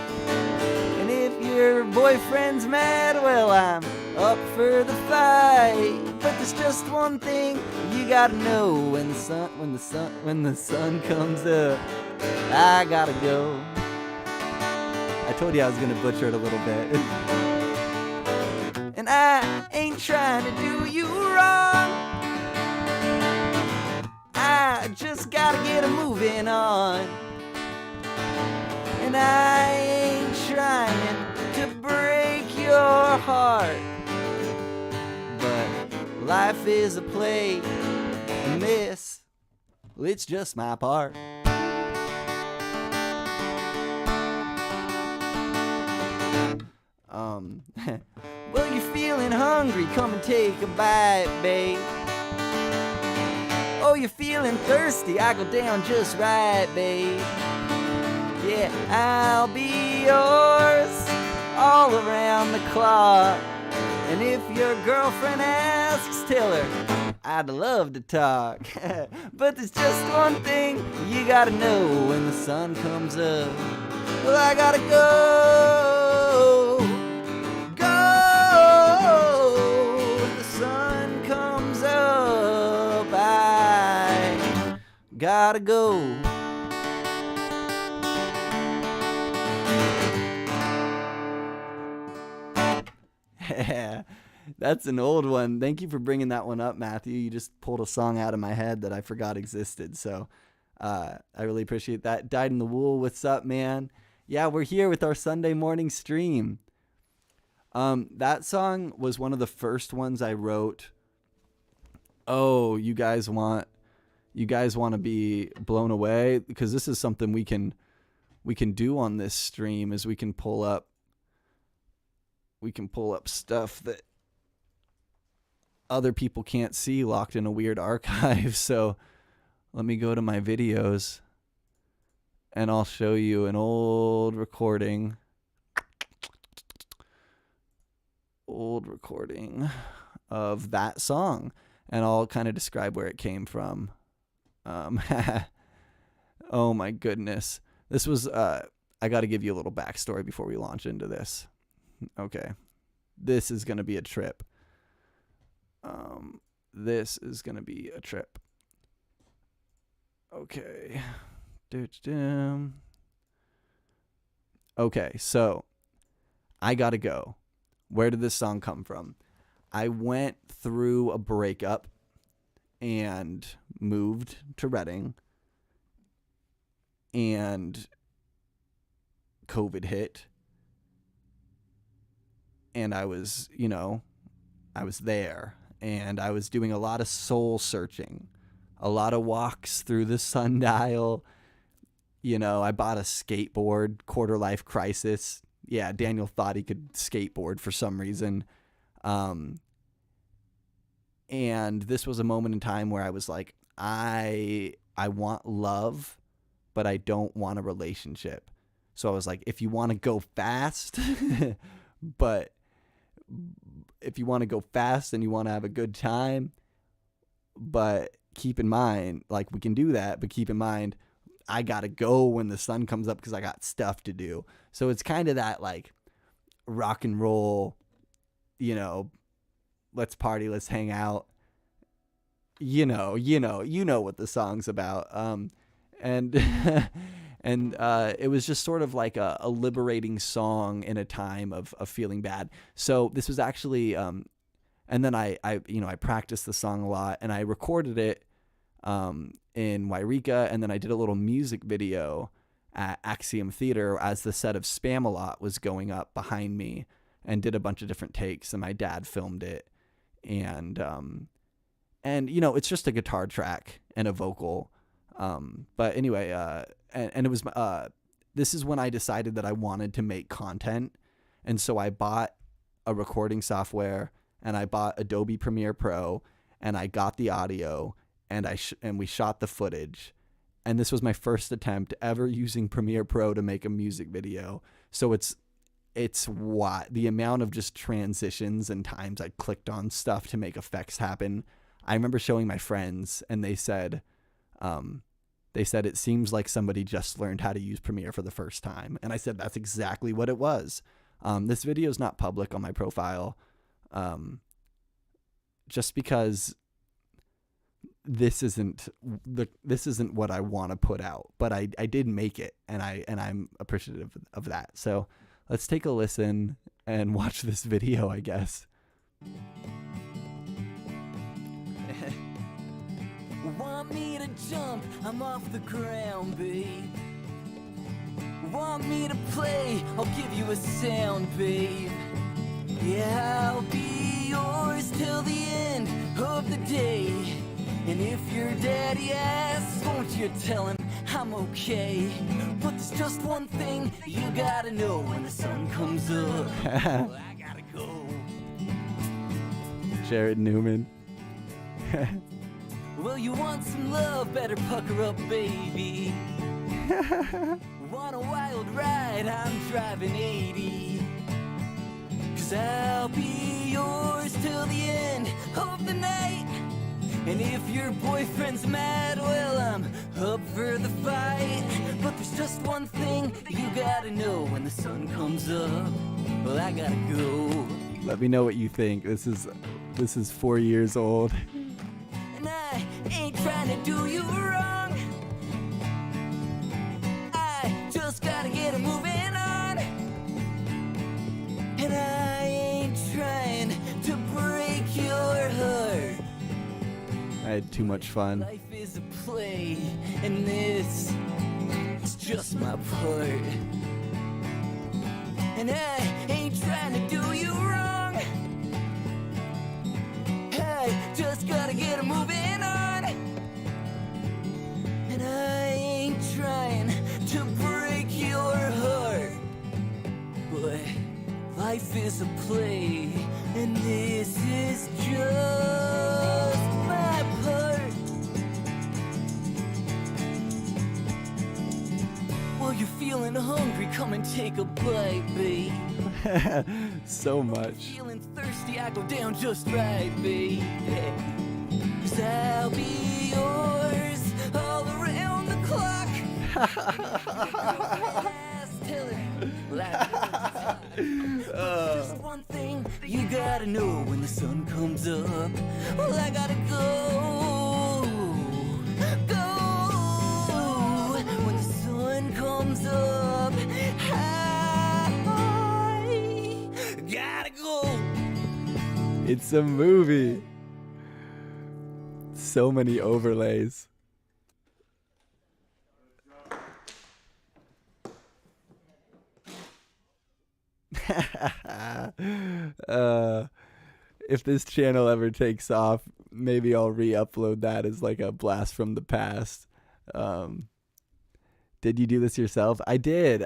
And if your boyfriend's mad, well, I'm up for the fight. But there's just one thing you gotta know: when the sun comes up, I gotta go. I told you I was gonna butcher it a little bit. And I ain't trying to do you wrong. I just gotta get a moving on. And I ain't trying to break your heart. But life is a play, and this, well, it's just my part. Well, you're feeling hungry, come and take a bite, babe. Oh, you're feeling thirsty, I go down just right, babe. Yeah, I'll be yours all around the clock. And if your girlfriend asks, tell her I'd love to talk. But there's just one thing you gotta know: when the sun comes up, well, I gotta go. When the sun comes up, I gotta go. That's an old one. Thank you for bringing that one up, Matthew. You just pulled a song out of my head that I forgot existed. So I really appreciate that. Dyed in the Wool, what's up, man? Yeah, we're here with our Sunday morning stream. That song was one of the first ones I wrote. Oh, you guys want to be blown away? Because this is something we can do on this stream, is we can pull up stuff that other people can't see, locked in a weird archive. So let me go to my videos and I'll show you an old recording of that song, and I'll kind of describe where it came from. Oh my goodness. This was, I got to give you a little backstory before we launch into this. Okay. This is going to be a trip. Okay. Okay, so I gotta go. Where did this song come from? I went through a breakup and moved to Reading, and COVID hit, and I was there, and I was doing a lot of soul searching, a lot of walks through the sundial. I bought a skateboard, quarter life crisis. Yeah, Daniel thought he could skateboard for some reason. And this was a moment in time where I was like, I want love, but I don't want a relationship. So I was like, if you want to go fast, and you want to have a good time, but keep in mind, like, we can do that, but keep in mind, I got to go when the sun comes up because I got stuff to do. So it's kind of that, like, rock and roll, let's party, let's hang out. You know what the song's about. And it was just sort of like a liberating song in a time of feeling bad. So this was actually, and then I practiced the song a lot, and I recorded it in Wairika, and then I did a little music video at Axiom Theater as the set of Spamalot was going up behind me, and did a bunch of different takes, and my dad filmed it. And it's just a guitar track and a vocal. But anyway, and it was, this is when I decided that I wanted to make content. And so I bought a recording software, and I bought Adobe Premiere Pro, and I got the audio, and we shot the footage. And this was my first attempt ever using Premiere Pro to make a music video. So it's what the amount of just transitions and times I clicked on stuff to make effects happen. I remember showing my friends, and they said it seems like somebody just learned how to use Premiere for the first time. And I said, that's exactly what it was. This video is not public on my profile, just because this isn't what I want to put out, but I did make it, and I'm appreciative of that. So let's take a listen and watch this video, I guess. Want me to jump? I'm off the ground, babe. Want me to play? I'll give you a sound, babe. Yeah, I'll be yours till the end of the day. And if your daddy asks, won't you tell him I'm okay? But there's just one thing you gotta know when the sun comes up. Well, I gotta go. Jared Newman. Well, you want some love? Better pucker up, baby. Want a wild ride? I'm driving 80. 'Cause I'll be yours till the end of the night. And if your boyfriend's mad, well, I'm up for the fight. But there's just one thing you gotta know when the sun comes up. Well, I gotta go. Let me know what you think. This is 4 years old. And I ain't trying to do you wrong. I just gotta get moving on. And I ain't trying to break your heart. I had too much fun. Life is a play, and this is just my part. And I ain't trying to do you wrong. I just gotta get moving on. And I ain't trying to break your heart. But life is a play, and this is just my part. Well, you're feeling hungry, come and take a bite, babe. So much. Feeling thirsty, I go down just right, babe. 'Cause I'll be yours all around the clock. Just one thing you gotta know when the sun comes up. Well, I gotta go, when the sun comes up. I gotta go. It's a movie. So many overlays. If this channel ever takes off, maybe I'll re-upload that as like a blast from the past. Did you do this yourself? I did,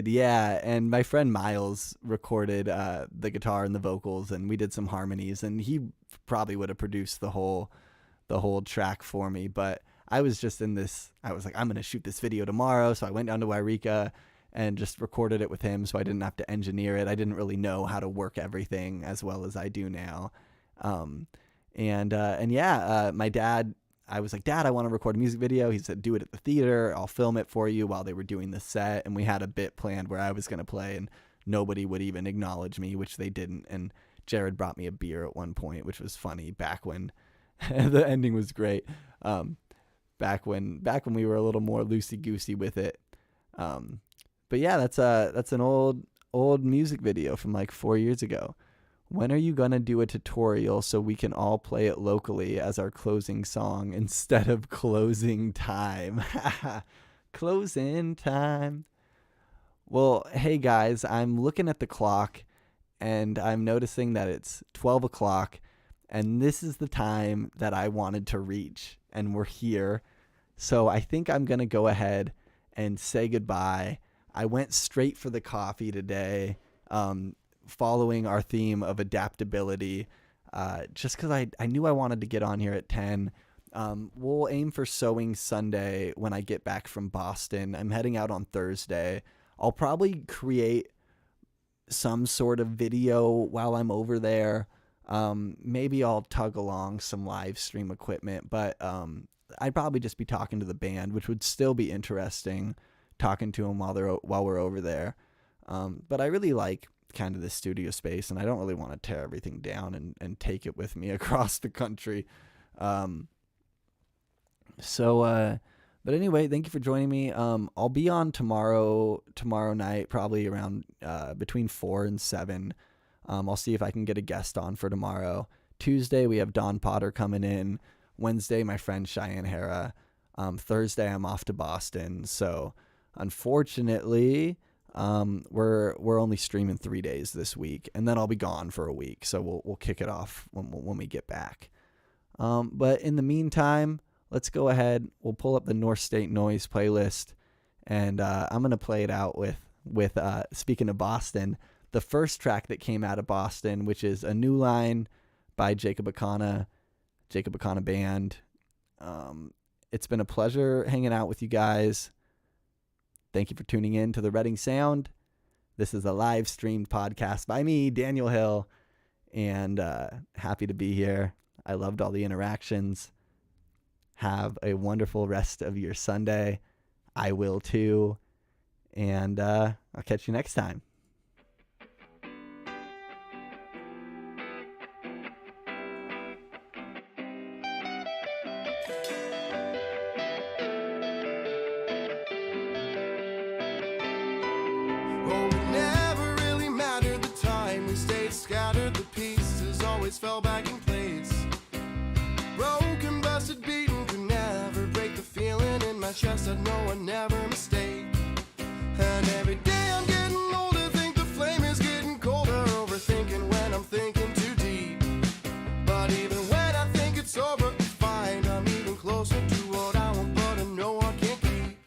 yeah. And my friend Miles recorded the guitar and the vocals, and we did some harmonies, and he probably would have produced the whole track for me. But I was just in this, I was like, I'm going to shoot this video tomorrow. So I went down to Wairika and just recorded it with him, so I didn't have to engineer it. I didn't really know how to work everything as well as I do now. My dad, I was like, Dad, I want to record a music video. He said, do it at the theater. I'll film it for you while they were doing the set. And we had a bit planned where I was going to play, and nobody would even acknowledge me, which they didn't. And Jared brought me a beer at one point, which was funny back when the ending was great. Back when we were a little more loosey-goosey with it. But yeah, that's an old music video from like 4 years ago. when are you going to do a tutorial so we can all play it locally as our closing song instead of closing time? Closing time. Well, hey guys, I'm looking at the clock and I'm noticing that it's 12 o'clock and this is the time that I wanted to reach, and we're here. So I think I'm going to go ahead and say goodbye. I went straight for the coffee today, following our theme of adaptability, just because I knew I wanted to get on here at 10. We'll aim for Sewing Sunday when I get back from Boston. I'm heading out on Thursday. I'll probably create some sort of video while I'm over there. Maybe I'll tug along some live stream equipment, but I'd probably just be talking to the band, which would still be interesting, talking to them while we're over there. But I really like kind of the studio space, and I don't really want to tear everything down and take it with me across the country. But anyway, thank you for joining me. I'll be on tomorrow night, probably around between 4 and 7. I'll see if I can get a guest on for tomorrow. Tuesday, we have Don Potter coming in. Wednesday, my friend Cheyenne Hara. Thursday, I'm off to Boston. So, unfortunately, we're only streaming 3 days this week, and then I'll be gone for a week. So we'll kick it off when we get back. But in the meantime, let's go ahead. We'll pull up the North State Noise playlist, and I'm gonna play it out with speaking of Boston, the first track that came out of Boston, which is A New Line by Jacob Akana Band. It's been a pleasure hanging out with you guys. Thank you for tuning in to the Reading Sound. This is a live streamed podcast by me, Daniel Hill, and happy to be here. I loved all the interactions. Have a wonderful rest of your Sunday. I will too. And I'll catch you next time. Oh, it never really mattered the time we stayed scattered. The pieces always fell back in place. Broken, busted, beaten, could never break the feeling in my chest that no one ever mistake. And every day I'm getting older, think the flame is getting colder. Overthinking when I'm thinking too deep. But even when I think it's over, I find I'm even closer to what I want, but I know I can't keep.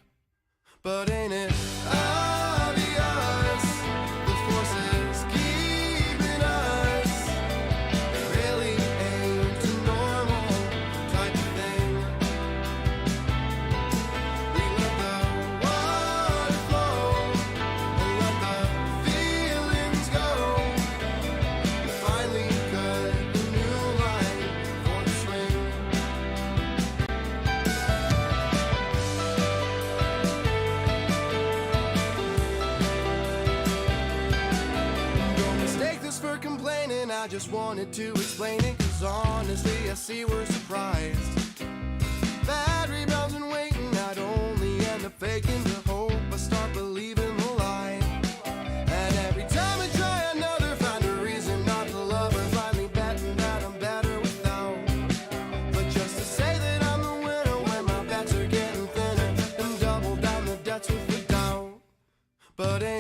But ain't it obvious the forces keeping us? It really ain't a normal type of thing. We let the water flow and let the feelings go. We finally cut a new line for the swing. Don't mistake this for complaining, I just wanted to explain it. Cause honestly, I see we're surprised. Bad rebounds and waiting, I'd only end up faking the hope. I start believing the lie. And every time I try another, find a reason not to love her. Finally betting that I'm better without. But just to say that I'm the winner when my bets are getting thinner, and double down the debts with the doubt. But ain't